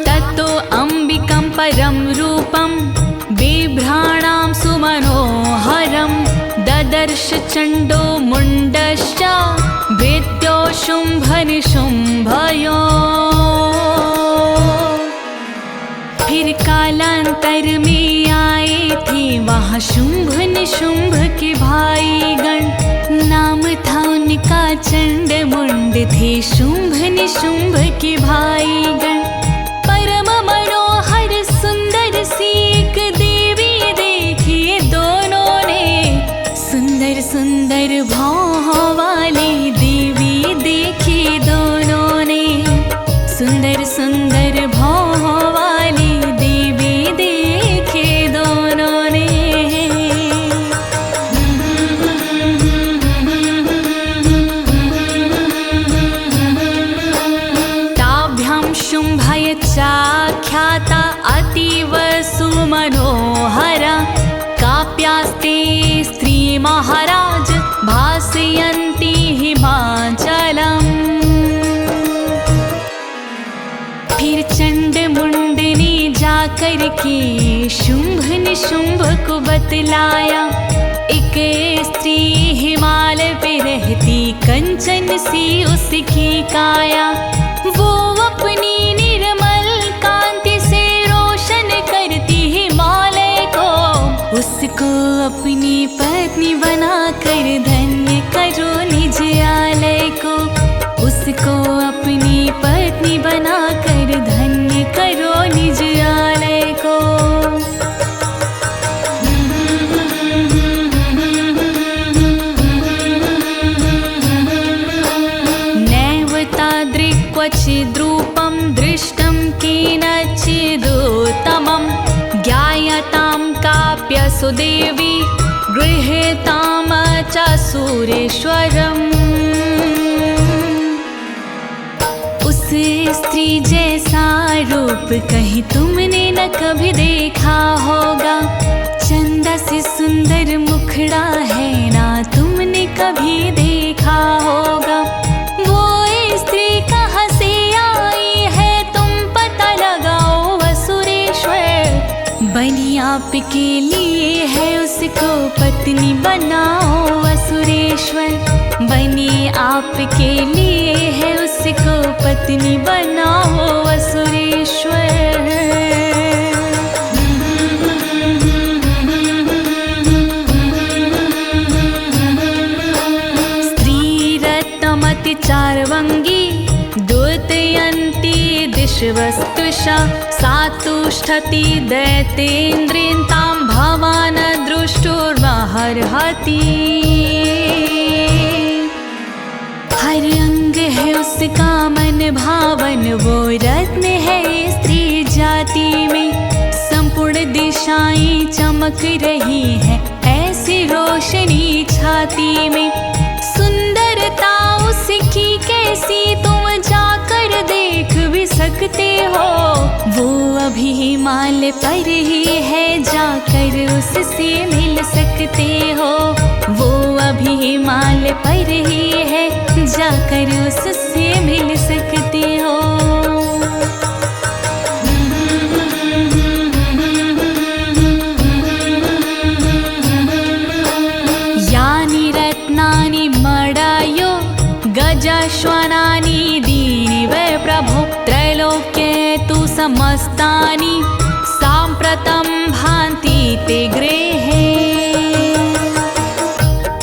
Speaker 1: ततो अंबिकं परम रूपं बिभ्राणां सुमनोहरं, ददर्श चंडो मुंडश्च भृत्यो शुंभ निशुंभयो। फिर कालांतर में आए थे वहाँ शुंभ निशुंभ के भाई गण, नाम था उनका चंड मुंड, थे शुंभ निशुंभ के भाई गण। परम मनोहर सुंदर सी एक देवी देखी दोनों ने, सुंदर सुंदर भाव वाली देवी देखी दोनों ने, सुंदर सुंदर भाव वाली देवी देखे दोनों ने। ताभ्यां शुंभय चाख्याता अतीव सुमनोहरा, काप्यास्ते स्त्री महाराज भासयन्ति हिमाचलम्। फिर चंड मुंड ने जाकर के शुंभ निशुंभ को बतलाया, एक स्त्री हिमालय पे रहती, कंचन सी उसकी काया। वो अपनी निर्मल कांति से रोशन करती हिमालय को। उसको अपनी पत्नी बनाकर धन्य करो निज आलय को। उसको अपनी पत्नी बनाकर धन्य करो निज आलय को। नैव तादृक्क्वचिद्रूपं दृष्टं केनचिदुत्तमं। ज्ञायतां काप्यसु देवी गृह्यतां च सुरेश्वरम्। उस स्त्री जैसा रूप कहीं तुमने न कभी देखा होगा। चंदा से सुंदर मुखड़ा है ना तुमने कभी देखा होगा। वो स्त्री कहाँ से आई है तुम पता लगाओ असुरेश्वर। बनी आपके लिए है उसको पत्नी बनाओ असुरेश्वर। बनी आपके लिए है उसको पत्नी बनाओ असुरेश्वर। स्त्रीरत्नमति चार्वङ्गी द्योतयन्ती दिशवस्तुषा। सा तुष्ठति दैतेन्द्रियं तां भवान् दृष्टुर्महर्हति। हर अंग है उसका मन भावन, वो रत्न है स्त्री जाति में। संपूर्ण दिशाएं चमक रही है ऐसी रोशनी छाती में। सुंदरता उसकी कैसी तुम जाकर देख भी सकते हो। वो अभी हिमालय पर ही है, जाकर उससे मिल सकते हो। वो अभी हिमालय पर ही है, जाकर उससे मिल सकते हो। यानि रत्नानि मडायो गजाश्वानानि दीनि वै प्रभो। त्रैलोक्ये तु समस्तानि साम्प्रतं भान्ति ते गृहे।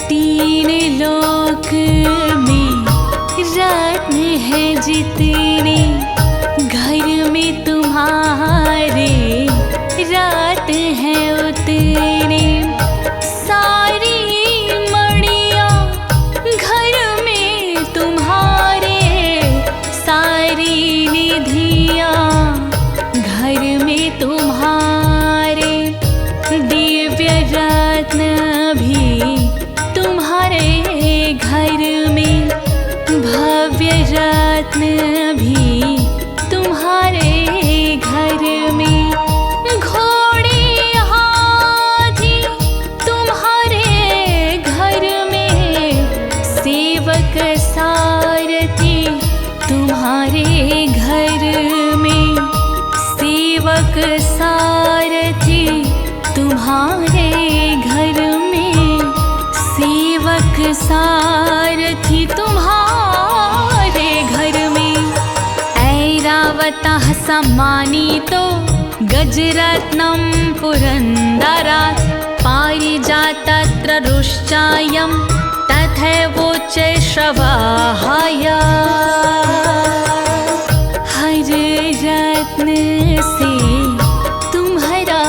Speaker 1: तीन लोक में रत्न है जितने, घर में तुम्हारे रत्न है उतने। सारी मणियाँ घर में तुम्हारे, सारी निधियाँ घर में तुम्हारे। दिव्य रत्न भी तुम्हारे घर में, भव्य रत्न भी तुम्हारे घर में। घोड़े हाथी तुम्हारे घर में, सेवक सारथी तुम्हारे घर में। सेवक सारथी तुम्हारे घर में। सेवक सारथी तुम्हारे घर में। ऐरावतः सम्मानितो गजरत्नं पुरन्दरात्। पारिजातत्र रुश्चायं तथैवोच्च श्रवाहाय। हर रत्न से तुम्हारा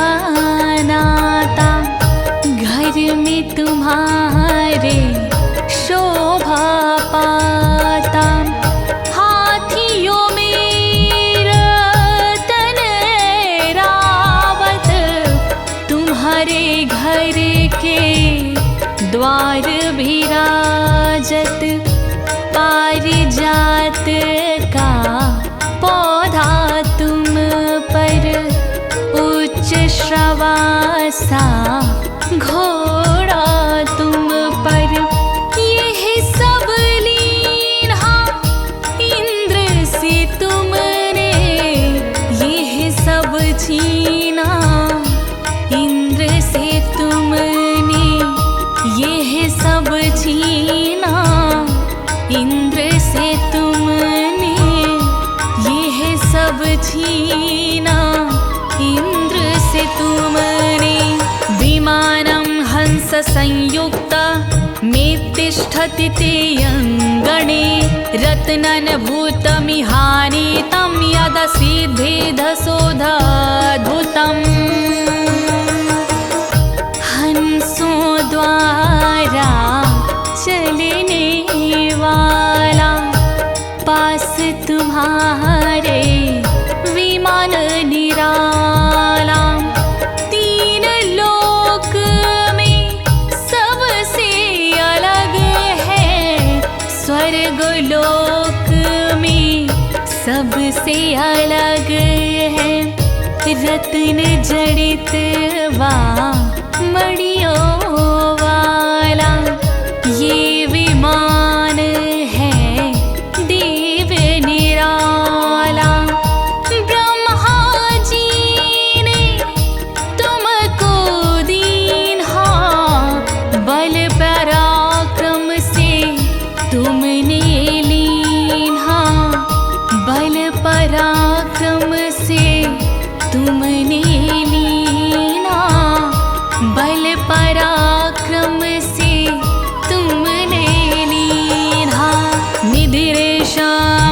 Speaker 1: नाता, घर में तुम्हारे शोभा पाता। हाथियों में रतन रावत तुम्हारे घर के द्वार विराजत। पारिजात का पौधा तुम पर, उच्च श्रवासा घोड़ा तुम पर। यह सब लीला इंद्र से तुमने, यह सब छीना इंद्र से तुमने। छीना इंद्र से तुमने। विमानं हंस संयुक्त में तिष्ठति ते अङ्गणे। रत्नन भूतमिहानीतं यदसिद्धेधसोऽद्भुतम्। हंसों द्वारा चलने वाला पास तुम्हारे विमान निराला। तीन लोक में सबसे अलग है, स्वर्ग लोक में सबसे अलग है। रत्न जड़ित वा मणियों वाला ये विमान है देव निराला। ब्रह्मा जी ने तुमको दीन्हा, बल पराक्रम से तुमने लीन्हा। बल पराक्रम से तुमने लीना। बल पराक्रम से तुमने लीना। निधिरेश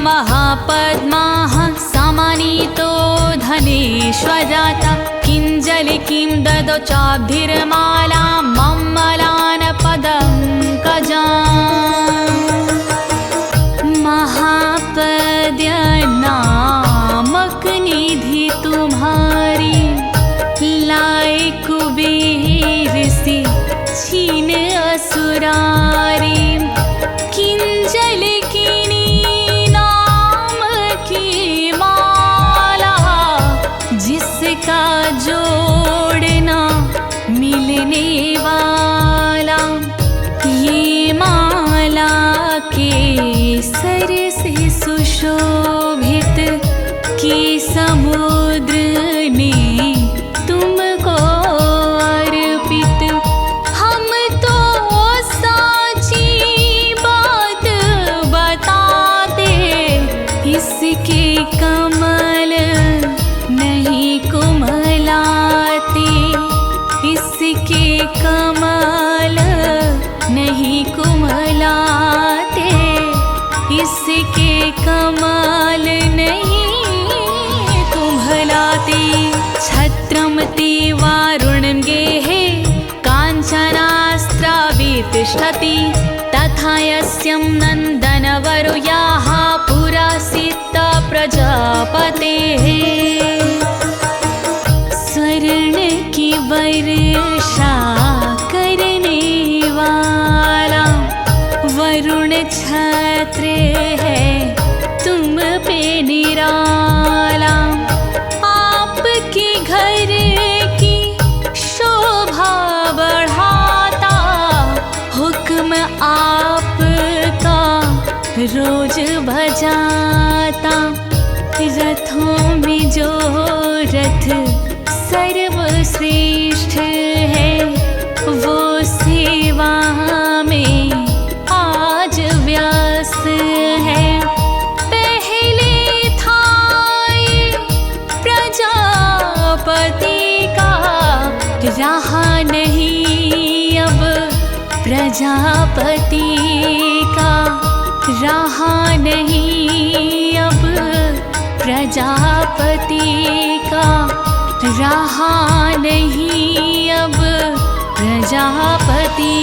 Speaker 1: महापद्माः समानीतो धनेश्वराता। किंजल किं ददौ चाब्धिर्माला मम्मलान पदङ्कजाम्। महापद्य नामक निधि तुम्हारी, लाए कुबेर से छीन असुरारी। किंजल किनी नाम की माला, जिसका जोड़ना मिलने वाला। ये माला के सर से सुशोभित कि समुद्र ने तुमको अर्पित। हम तो साची बात बताते, इसके कमल नहीं कुमलाते। इसके कमल नहीं कुमलाते। इसके कमाल नहीं कुम्भलाते। छत्रम ते वारुणं गेहे काञ्चनास्त्रावितिष्ठति। तथा यस्यं नन्दनवरो याः पुरासित प्रजापतेः। स्वर्ण की वर्षा करने वाला वरुण छत्र है तुम पे निराला। आपके घर की शोभा बढ़ाता, हुक्म आपका रोज भजाता। रथों में जो रथ सर्वश्रेष्ठ है, वो सेवा में आज व्यस्त है। पहले था ये प्रजापति का, रहा नहीं अब प्रजापति का। रहा नहीं अब प्रजापति का। रहा नहीं अब प्रजापति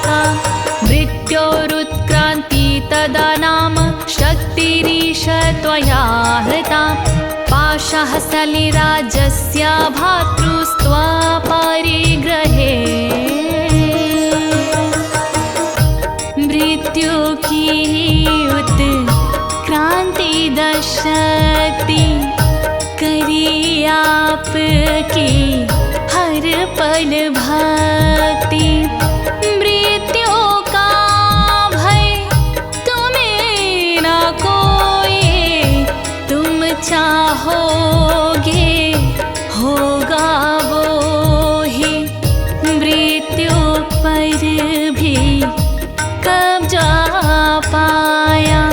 Speaker 1: का। मृत्योरुत्क्रान्ति तदा नाम शक्तिरीश त्वया हृता। पाशः सलिराजस्य भातृस्त्वा परिग्रहे। मृत्यु की उत्क्रांति दशक्ति करी आपकी हर पल भक्ति। मृत्यु का भय तुम्हें न कोई, तुम चाहोगे होगा वो ही। मृत्यु पर भी कब्जा पाया,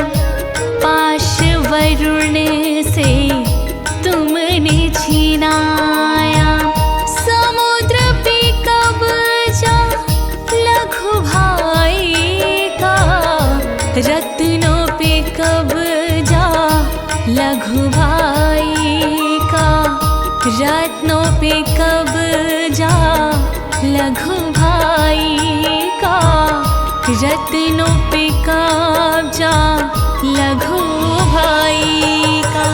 Speaker 1: पाश वरुण से लघु भाई का रत्नों पे कब्जा, लघु भाई का रत्नों पे कब्जा, लघु भाई का।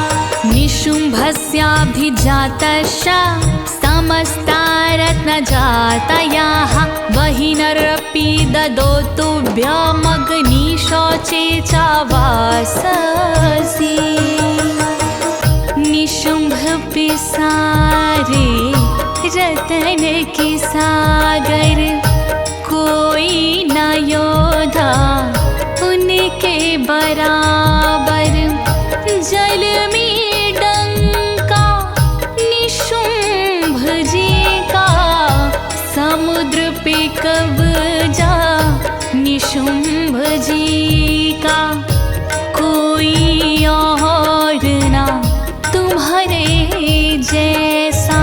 Speaker 1: निशुम्भस्याभिजातश्च समस्ता रत्नजातयाः बहिनरपि ददोतुभ्यमग्निशौचे चावाससि। निशुम्भ पिसारे रतन के सागर, कोई न योधा उनके बराबर। जल में डंका निशुम्भ जी का, समुद्र पे कब्जा निशुम्भ जी का। कोई और ना तुम्हारे जैसा,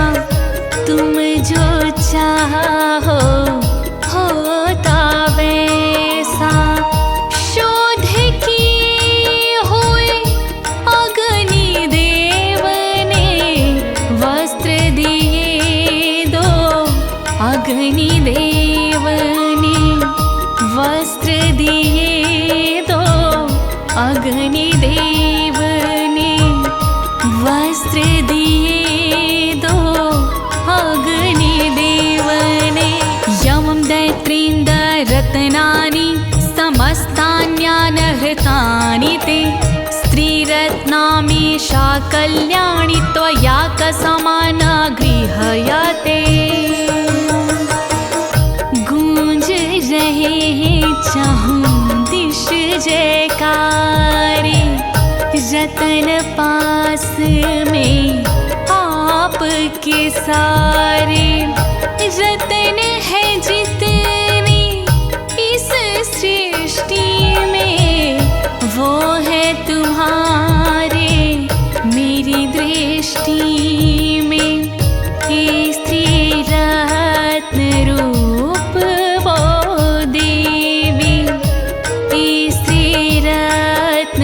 Speaker 1: तुम जो चाहो होता वैसा। शोध किए हुए अग्नि देव ने वस्त्र दिए दो, अग्नि देव ने वस्त्र दिए दो, अग्नि देव ने वस्त्र दिए दो, अग्नि देव ने। यमं दैत्रेन्द्र रत्नानि समस्तान्यानहृतानि ते, स्त्रीरत्नामीशा कल्याणि त्वया कसमाना गृह्यते। गूंज रहे हैं चहुं दिश जयकारे, रतन पास में आपके सारे। रतन है जितने इस सृष्टि में, वो है तुम्हारे मेरी दृष्टि में। हे स्त्री रत्न रूप वो देवी, हे स्त्री रत्न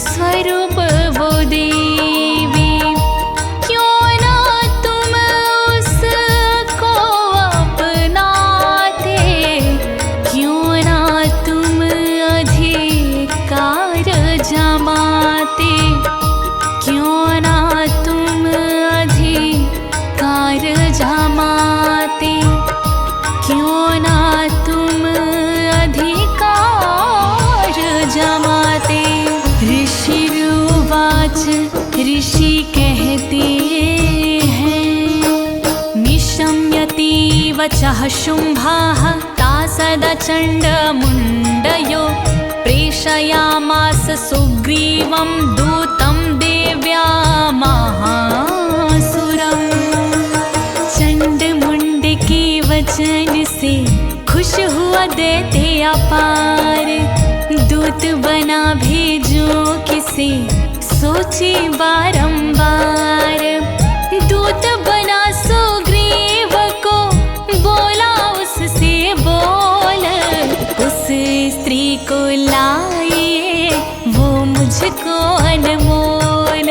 Speaker 1: स्वरूप वो देवी। क्यों ना तुम उसको अपनाते, क्यों ना तुम अधिकार जमाते, क्यों ना तुम अधिकार जमाते, क्यों ना तुम अधिकार जमाते। ऋषिरुवाच, ऋषि कहते हैं, निशम्यति वचः शुम्भाः तासदचण्डमुण्डयो, प्रेषयामास सुग्रीवं दूतं देव्या महासुरम्। चंड मुंड के वचन से खुश हुआ दैत्य अपार, दूत बना भेजो किसे सोचे बारंबार। दूत बना सुग्रीव को बोला उससे बोल, उस स्त्री को लाइए वो मुझको अनमोल,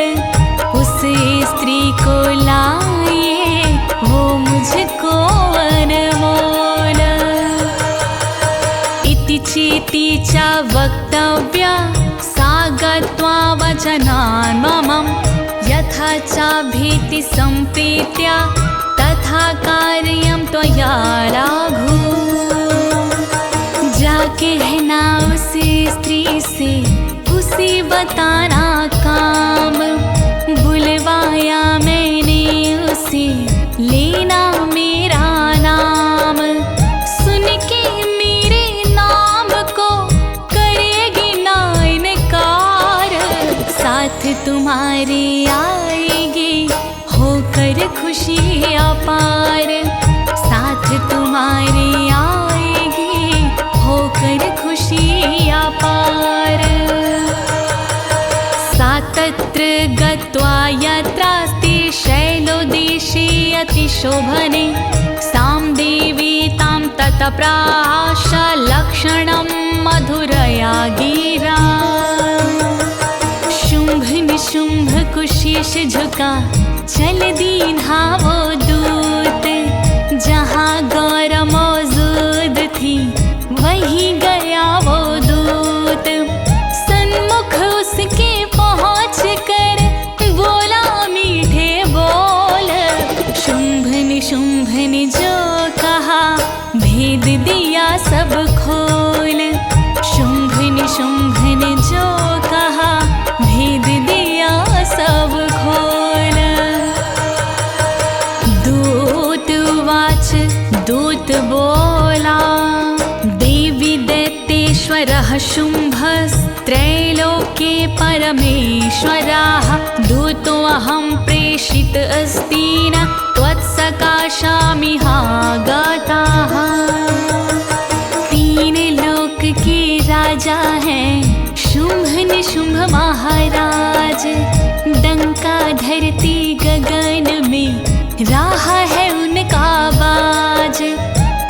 Speaker 1: उस स्त्री को लाइए वो मुझको अनमोल। इति चेति च वक्तव्या सा गत्वा वचनान् मम, यथा चाभीति सम्प्रीत्या तथा कार्यं त्वया राघु। जा कहना उस स्त्री से उसे बताना काम, बुलवाया मैंने उसे लेना मेरा नाम। सुन के मेरे नाम को करेगी ना इनकार, साथ तुम्हारे आएगी होकर खुशी अपार, साथ तुम्हारे आएगी होकर खुशी अपार। सा तत्र गत्वा यत्रास्ति शैलोदेशे अतिशोभने, सां देवी तां ततप्राश लक्षणं मधुरया गिरा। शुम्भ निशुंभ को शीश झुका, चल दीन्हा वो दूत। जहाँ गौर मौजूद थी वहीं गया वो दूत। सन्मुख उसके पहुँच कर बोला मीठे बोल। शुंभ निशुंभ ने जो कहा, भेद दिया सब खोल। शुंभ निशुंभ ने जो कहा, भेद दिया सब खोल। दूत उवाच, दूत बोला, देवी दैत्येश्वरः शुंभस्त्रैलोक्ये परमेश्वराः। दूतोऽहं प्रेषित अस्ति न त्वत्सकाशामिहागताः। तीन लोक के राजा हैं शुंभ निशुंभ महाराज। डंका धरती गगन में राह है उनका बाज।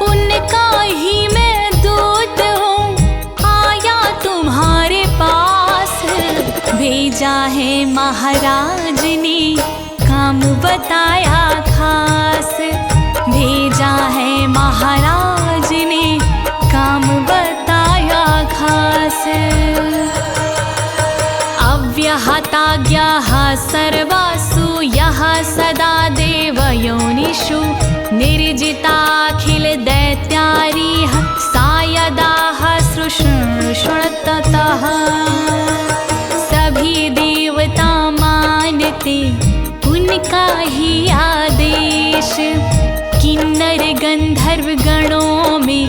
Speaker 1: उनका ही मैं दूत हूँ, आया तुम्हारे पास। भेजा है महाराज ने काम बताया खास। भेजा है महाराज ने काम बताया खास। अव्यहताज्ञाः सर्वासु यः सदा देवयोनिषु। निर्जिताखिल दैत्यारीः सायदाः सृष्णुततः। सभी देवता मानते उनका ही आदेश। किन्नर गंधर्व गणों में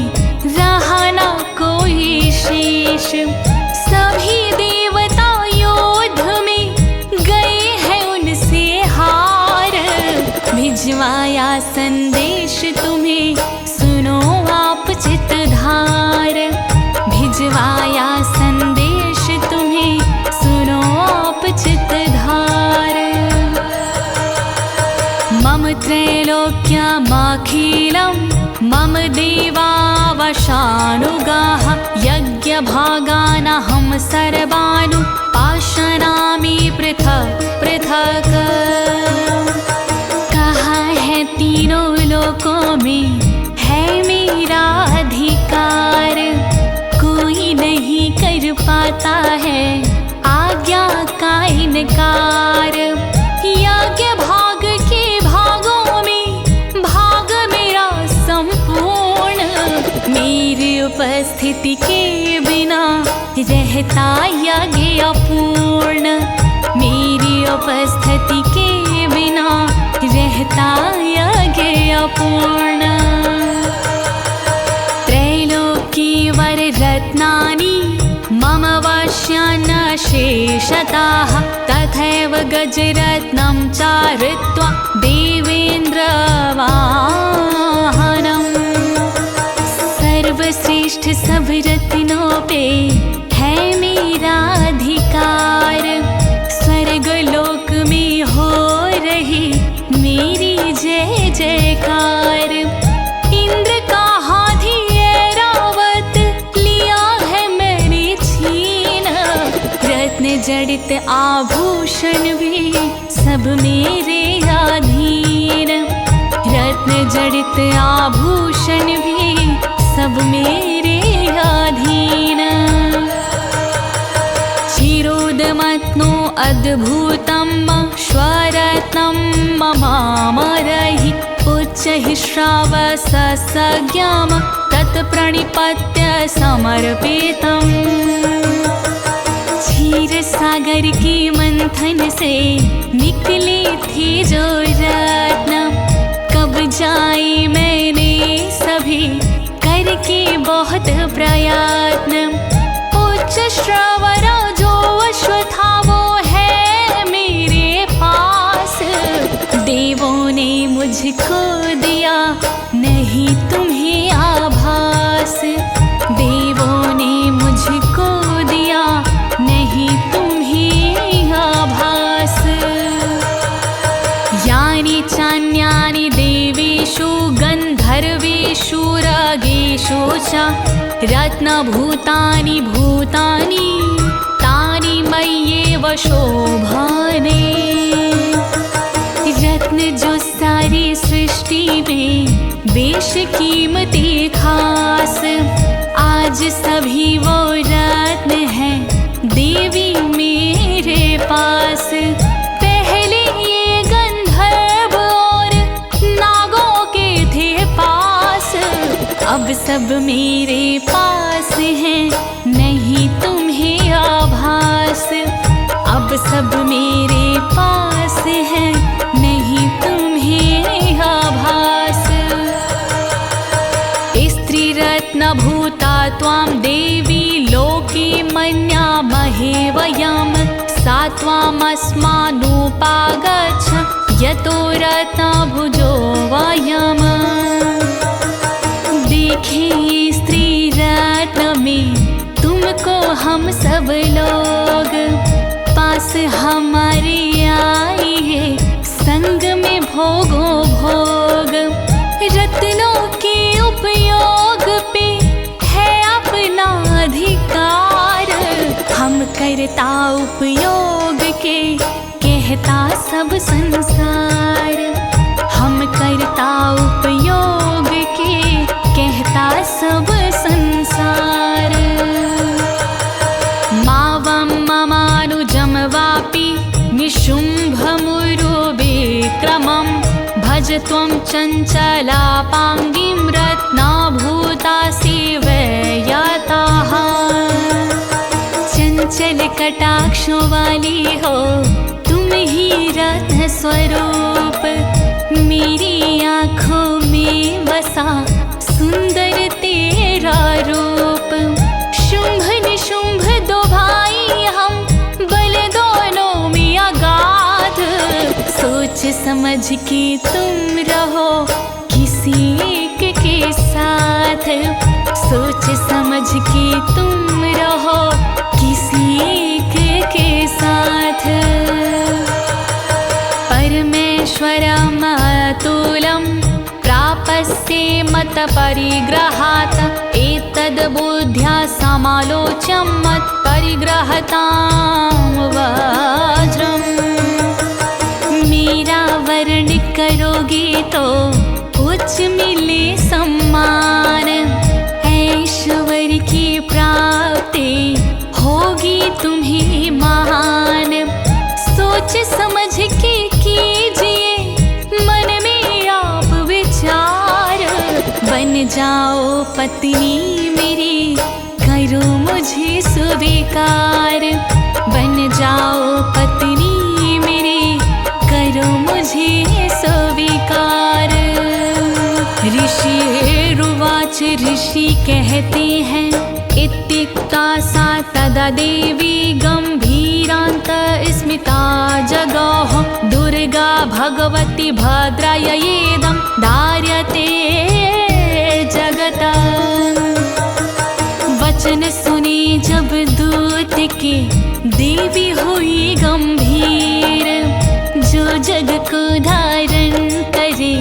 Speaker 1: रहा न कोई शेष। सभी देवता युद्ध में गए हैं उनसे हार। भिजवाया संदेश तुम्हें, सुनो आप चित्तधार। भिजवाया संदेश तुम्हें, सुनो आप चित्तधार। मम त्रैलोक्यमखिलं मम देवा वशानुगाः। यज्ञभागानहं सर्वानु पाशनामि पृथक् पृथक्। कहाँ है तीनों लोकों में है मेरा अधिकार। कोई नहीं कर पाता है आज्ञा का इनकार। यज्ञ भाग के भागों में भाग मेरा संपूर्ण। मेरी उपस्थिति के बिना रहता यज्ञ अपूर्ण। मेरी उपस्थिति के बिना रहता यज्ञ अपूर्ण। त्रैलोकी वर रत्नानि मम वश्यान्न शेषतः। तथैव गजरत्नं चारुत्वा देवेन्द्र वाहनम्। सर्वश्रेष्ठ सब रत्नों पे है मेरा अधिकार। स्वर्ग लोक में हो रही मेरी जय जयकार। इंद्र का हाथी ऐरावत लिया है मैंने छीन। रत्न जड़ित आभूषण भी सब मेरे अधीन। रत्न जड़ित आभूषण भी सब मेरे अधीन। चिरोदमत्नो अद्भुतं स्वरत्नं ममामरहि। उच्चैः श्रावससज्ञां तत्प्रणिपत्य समर्पितम्। क्षीर सागर के मंथन से निकले थे जो रत्न। कब जाई मैंने सभी करके बहुत प्रयत्न। उच्च श्रवण जो अश्व था वो है मेरे पास। देवों ने मुझको दिया नहीं तुम्हें आभास। देवों ने मुझको दिया नहीं तुम्हें आभास। यानि चान्यानि देवेषु गन्धर्वेषु रागेषु च रत्नभूतानि भूतानि तानि मय्येव शोभा। देश कीमती खास। आज सभी वो रत्न हैं देवी मेरे पास। पहले ये गंधर्व और नागों के थे पास, अब सब मेरे पास हैं, नहीं तुम्हें आभास। अब सब मेरे पास हैं, नहीं तुम्हें आभास। स्त्री रत्न भूता त्वां देवी लोके मन्यामहे वयं। सा त्वामस्मानुपागच्छ यतो रत्नभुजो वयम्। देखे स्त्री रत्न में तुमको हम सब लोग, पास हमारे आइए संग में भोगो भोग। रत्नों के उपयोग पे है अपना अधिकार, हम करता उपयोग के कहता सब संसार। हम करता उपयोग के कहता सब संसार। मावं ममानुजं वापि निशुम्भमुरुविक्रमं। भज त्वं चञ्चलापाङ्गीं रत्नाभूता सेवयताः। चंचल कटाक्षों वाली हो तुम ही रत्न स्वरूप। मेरी आँखों में बसा सुंदर तेरा रूप। शुंभ निशुंभ दो भाई हम, बल दोनों में अगाध। सोच समझ के तुम रहो किसी एक के साथ। सोच समझ के तुम रहो किसी एक के साथ। परमेश्वरमतुलं प्रापस्ये मत परिग्रहात्। एतद् बुद्ध्या समालोच्य मत परिग्रहतां वज्रम्। मेरा वर्ण करोगे तो उच्च मिले सम्मान। ऐश्वर्य की प्राप्ति होगी तुम्हें महान। सोच समझ के कीजिए मन में आप विचार। बन जाओ पत्नी मेरी करो मुझे स्वीकार। बन जाओ पत्नी मेरी करो मुझे स्वीकार। ऋषिरुवाच ऋषि कहते हैं इत्युक्ता सा तदा देवी गंभीरांत स्मिता जगोह। दुर्गा भगवती भद्रायैदं धार्यते जगता। वचन सुने जब दूत के देवी हुई गंभीर। जो जग को धारण करे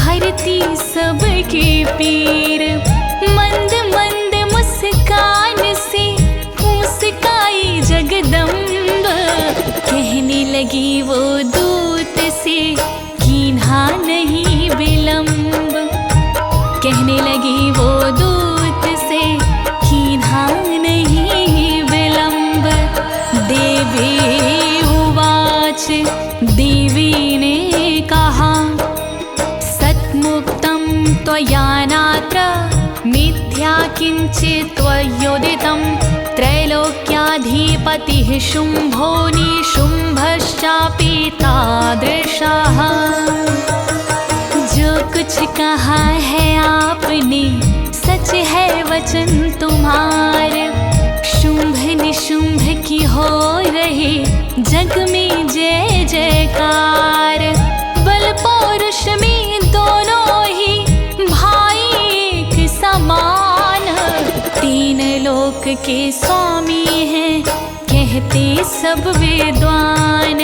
Speaker 1: हरती सबके पीर। मंद मंद मुस्कान से मुस्काई जगदम्ब। कहने लगी वो दूत से कीन्हा नहीं विलंब। कहने लगी वो दूत से कीन्हा नहीं विलंब। देवी उवाच देवी ने कहा सत्मुक्तं त्वया नात्र मिथ्या किंचित् त्वयोदितं। त्रैलोक्याधिपतिः शुंभो निशुंभश्चापि तादृशः। जो कुछ कहा है आपने सच है वचन तुम्हारे। शुंभ निशुंभ की हो रहे जग में जय जयकार। बल पौरुष में दोनों ही भाई एक समान। तीन लोक के स्वामी हैं कहते सब विद्वान।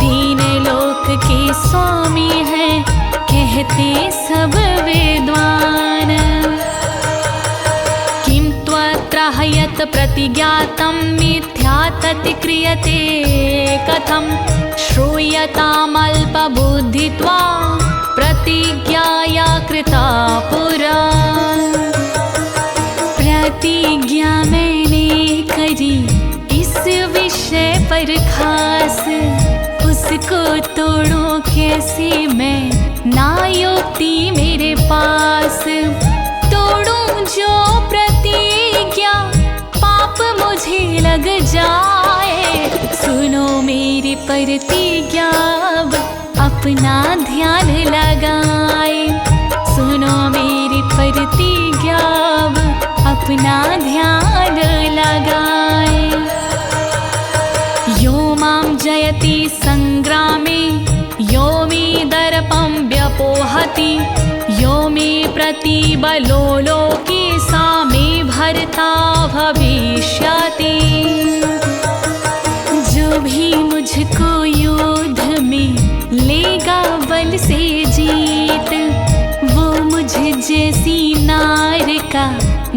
Speaker 1: तीन लोक के स्वामी हैं कहते सब विद्वान। किं त्वत्र हयत् प्रतिज्ञातं मिथ्या तत् क्रियते कथं। श्रूयतामल्पबुद्धित्वा प्रतिज्ञाया कृता पर खास, उसको तोड़ूं कैसे मैं, ना युक्ति मेरे पास। तोड़ूं जो प्रतिज्ञा, पाप मुझे लग जाए। सुनो मेरी प्रतिज्ञा, अब अपना ध्यान लगाए। सुनो मेरी प्रतिज्ञा, अब अपना ध्यान लगाए। यो मां जयति संग्रामे, यो मे दर्पं व्यपोहति, यो मे प्रतिबलो लोके, सा मे भर्ता भविष्यति। जो भी मुझको युद्ध में लेगा बल से जीत, वो मुझ जैसी नार का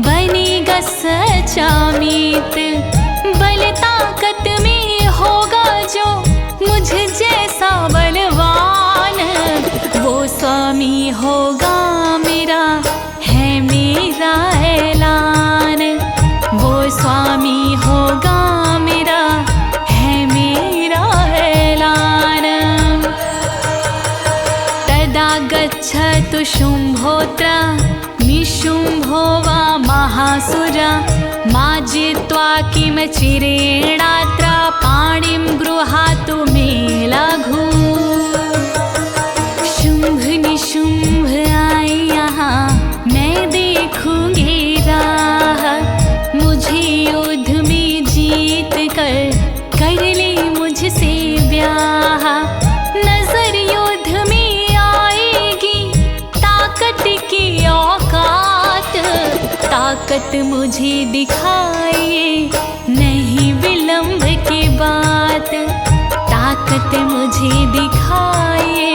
Speaker 1: बनेगा सच्चा मीत। बल ताकत में होगा जो मुझ जैसा बलवान, वो स्वामी होगा मेरा, है मेरा ऐलान। वो स्वामी होगा मेरा, है मेरा ऐलान। तदा गच्छतु शुम्भोऽत्र निशुम्भो वा महासुरा, मा जित्वा किमचिरेणात्र, पाणिं गृहातु मे लघु। शुम्भ निशुम्भ आए यहाँ, मैं देखूंगी राह। मुझे युद्ध में जीत कर ले मुझसे ब्याह। नजर युद्ध में आएगी ताकत की औकात, ताकत मुझे दिखाइए नहीं विलंब की बात। ताकत मुझे दिखाइए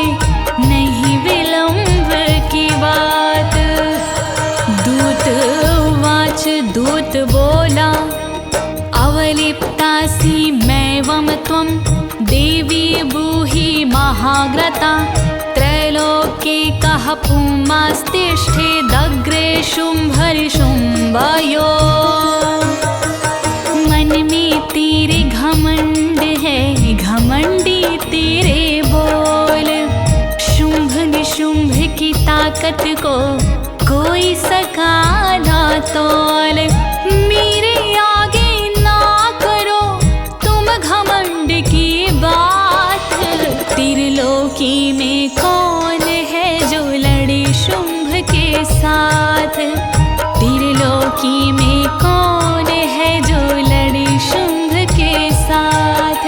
Speaker 1: नहीं विलंब की बात। दूत वाच दूत बोला, अवलिप्तासि मैवं त्वं देवी ब्रूहि महाग्रता। त्रैलोक्ये कः पुमास्तिष्ठेदग्रे शुम्भनिशुम्भयो। मन में तेरे घमंड है, घमंडी तेरे बोल। शुम्भ निशुम्भ की ताकत को कोई सका ना तोल। मेरे आगे ना करो तुम घमंड की बात। त्रिलोकी में कौन है जो लड़े शुम्भ के साथ। त्रिलोकी में कौन है जो लड़े शुम्भ के साथ।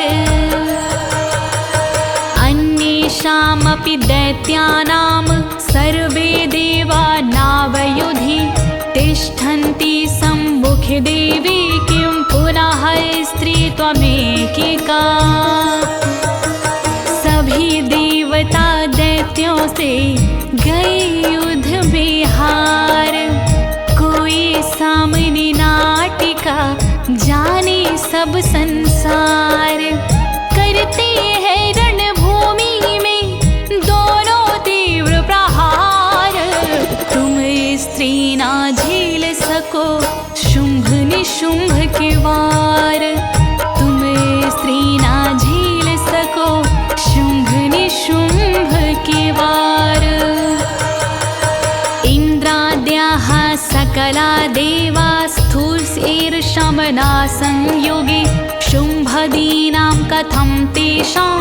Speaker 1: अन्येषामपि दैत्यानां सर्वे देवा नावयुधि। तिष्ठन्ति सम्मुखे देवी, किं पुनः स्त्री त्वमेकिका। सभी देवता दैत्यों से गए युद्ध में हार। कोई सामने नाटिका जाने सब संसार। करते हैं रणभूमि में दोनों तीव्र प्रहार। तुम स्त्री ना झेल सको शुम्भ निशुम्भ के वार। तुम स्त्री ना झेल सको शुम्भ निशुम्भ के वार। इंद्राद्याः सकला देवा स्थूलशीर्षमना संयोगे। शुम्भदीनां कथं तेषां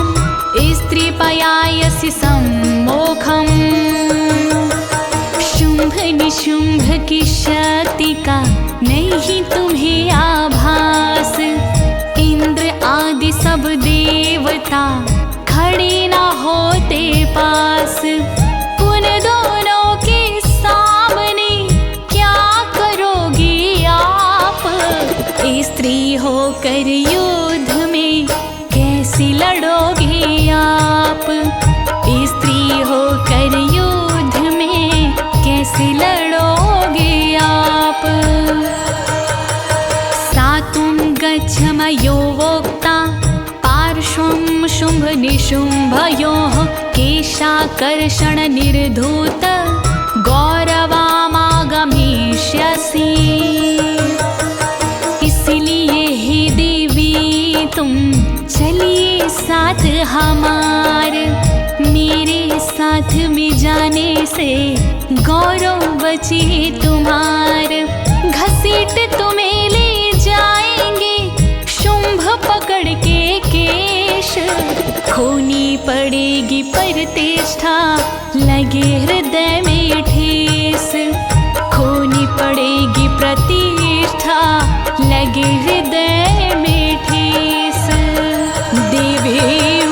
Speaker 1: स्त्रीपयायसि सम्मोखम्। शुम्भ निशुम्भ की शक्ति का नहीं तुम्हें आभास। इंद्र आदि सब देवता खड़े ना होते पास। उन दोनों के सामने क्या करोगे आप। स्त्री होकर युद्ध में कैसे लड़ोगे आप। स्त्री होकर युद्ध में कैसे लड़ोगे आप। सातुं गच्छ मयो वोक्ता, पार्श्वं शुम्भ निशुम्भयोः। केशाकर्षण निर्धूत गौरवामागमिष्यसि। इसलिए हे देवी तुम साथ हमार, मेरे साथ में जाने से गौरव बचे तुम्हार। घसीट तुम्हें ले जाएंगे शुंभ पकड़ के केश, खोनी पड़ेगी प्रतिष्ठा लगे हृदय में ठेस, खोनी पड़ेगी प्रतिष्ठा लगे हृदय में ठेस। देवी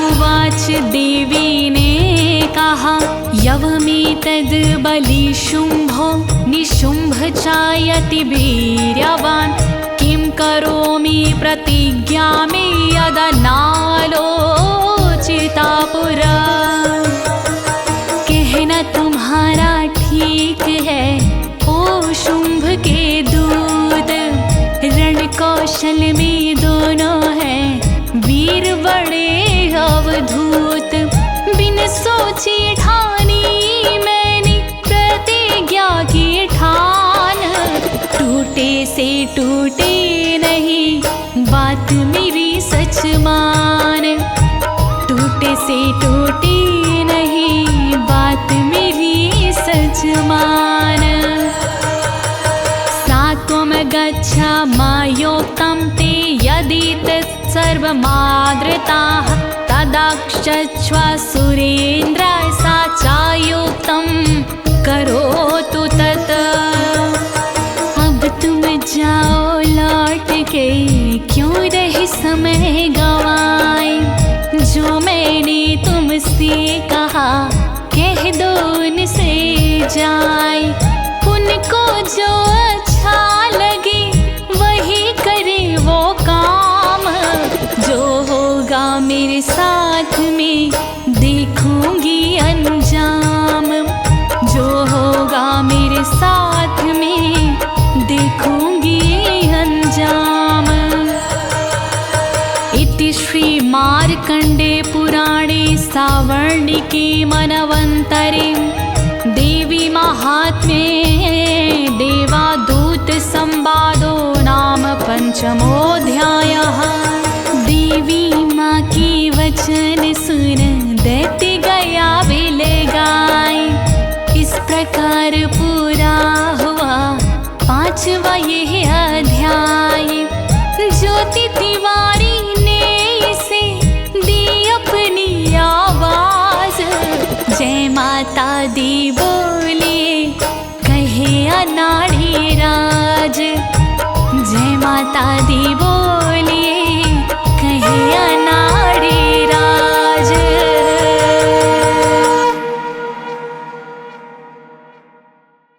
Speaker 1: उवाच, देवी ने कहा यवमेतद् बलि शुंभो निशुंभ चायति वीर्यवान्, किं करोमि प्रतिज्ञामि यदा नालोचिता पुरा। कहना तुम्हारा ठीक है ओ शुंभ के दूत, रण कौशल में दोनों हैं वीर बड़े अवधूत। बिन सोचे ठानी मैंने प्रतिज्ञा की ठान, टूटे से टूटे नहीं बात मेरी सच मान, टूटे से टूटे नहीं बात मेरी सच मान। सात्वं गच्छामयोक्तं ते यदि तत्सर्वमादृताः, तदा क्षच्व सुरेन्द्र सा चायुक्तं करोतु तत्। अब तुम जाओ लौट के, क्यों रहे समय गवाए, जो मैंने तुमसे कहा कह दो उनसे जाए। उनको जो अच्छा लगे वही करे वो काम, जो होगा मेरे साथ में देखूंगी अंजाम, जो होगा मेरे साथ में देखूंगी अंजाम। इति श्री मार्कंडे पुराणे सावर्णिके मनवंतरे देवी महात्म्ये देवादूत संवादो नाम पंचमोऽध्यायः। देवी माँ की वचन सुन दैत्य गया बिल गाय, इस प्रकार पूरा हुआ 5वां यह अध्याय। ज्योति तिवारी ने इसे दी अपनी आवाज, जय माता दी बोले कहे अनाड़ी राज, जय माता दी बोले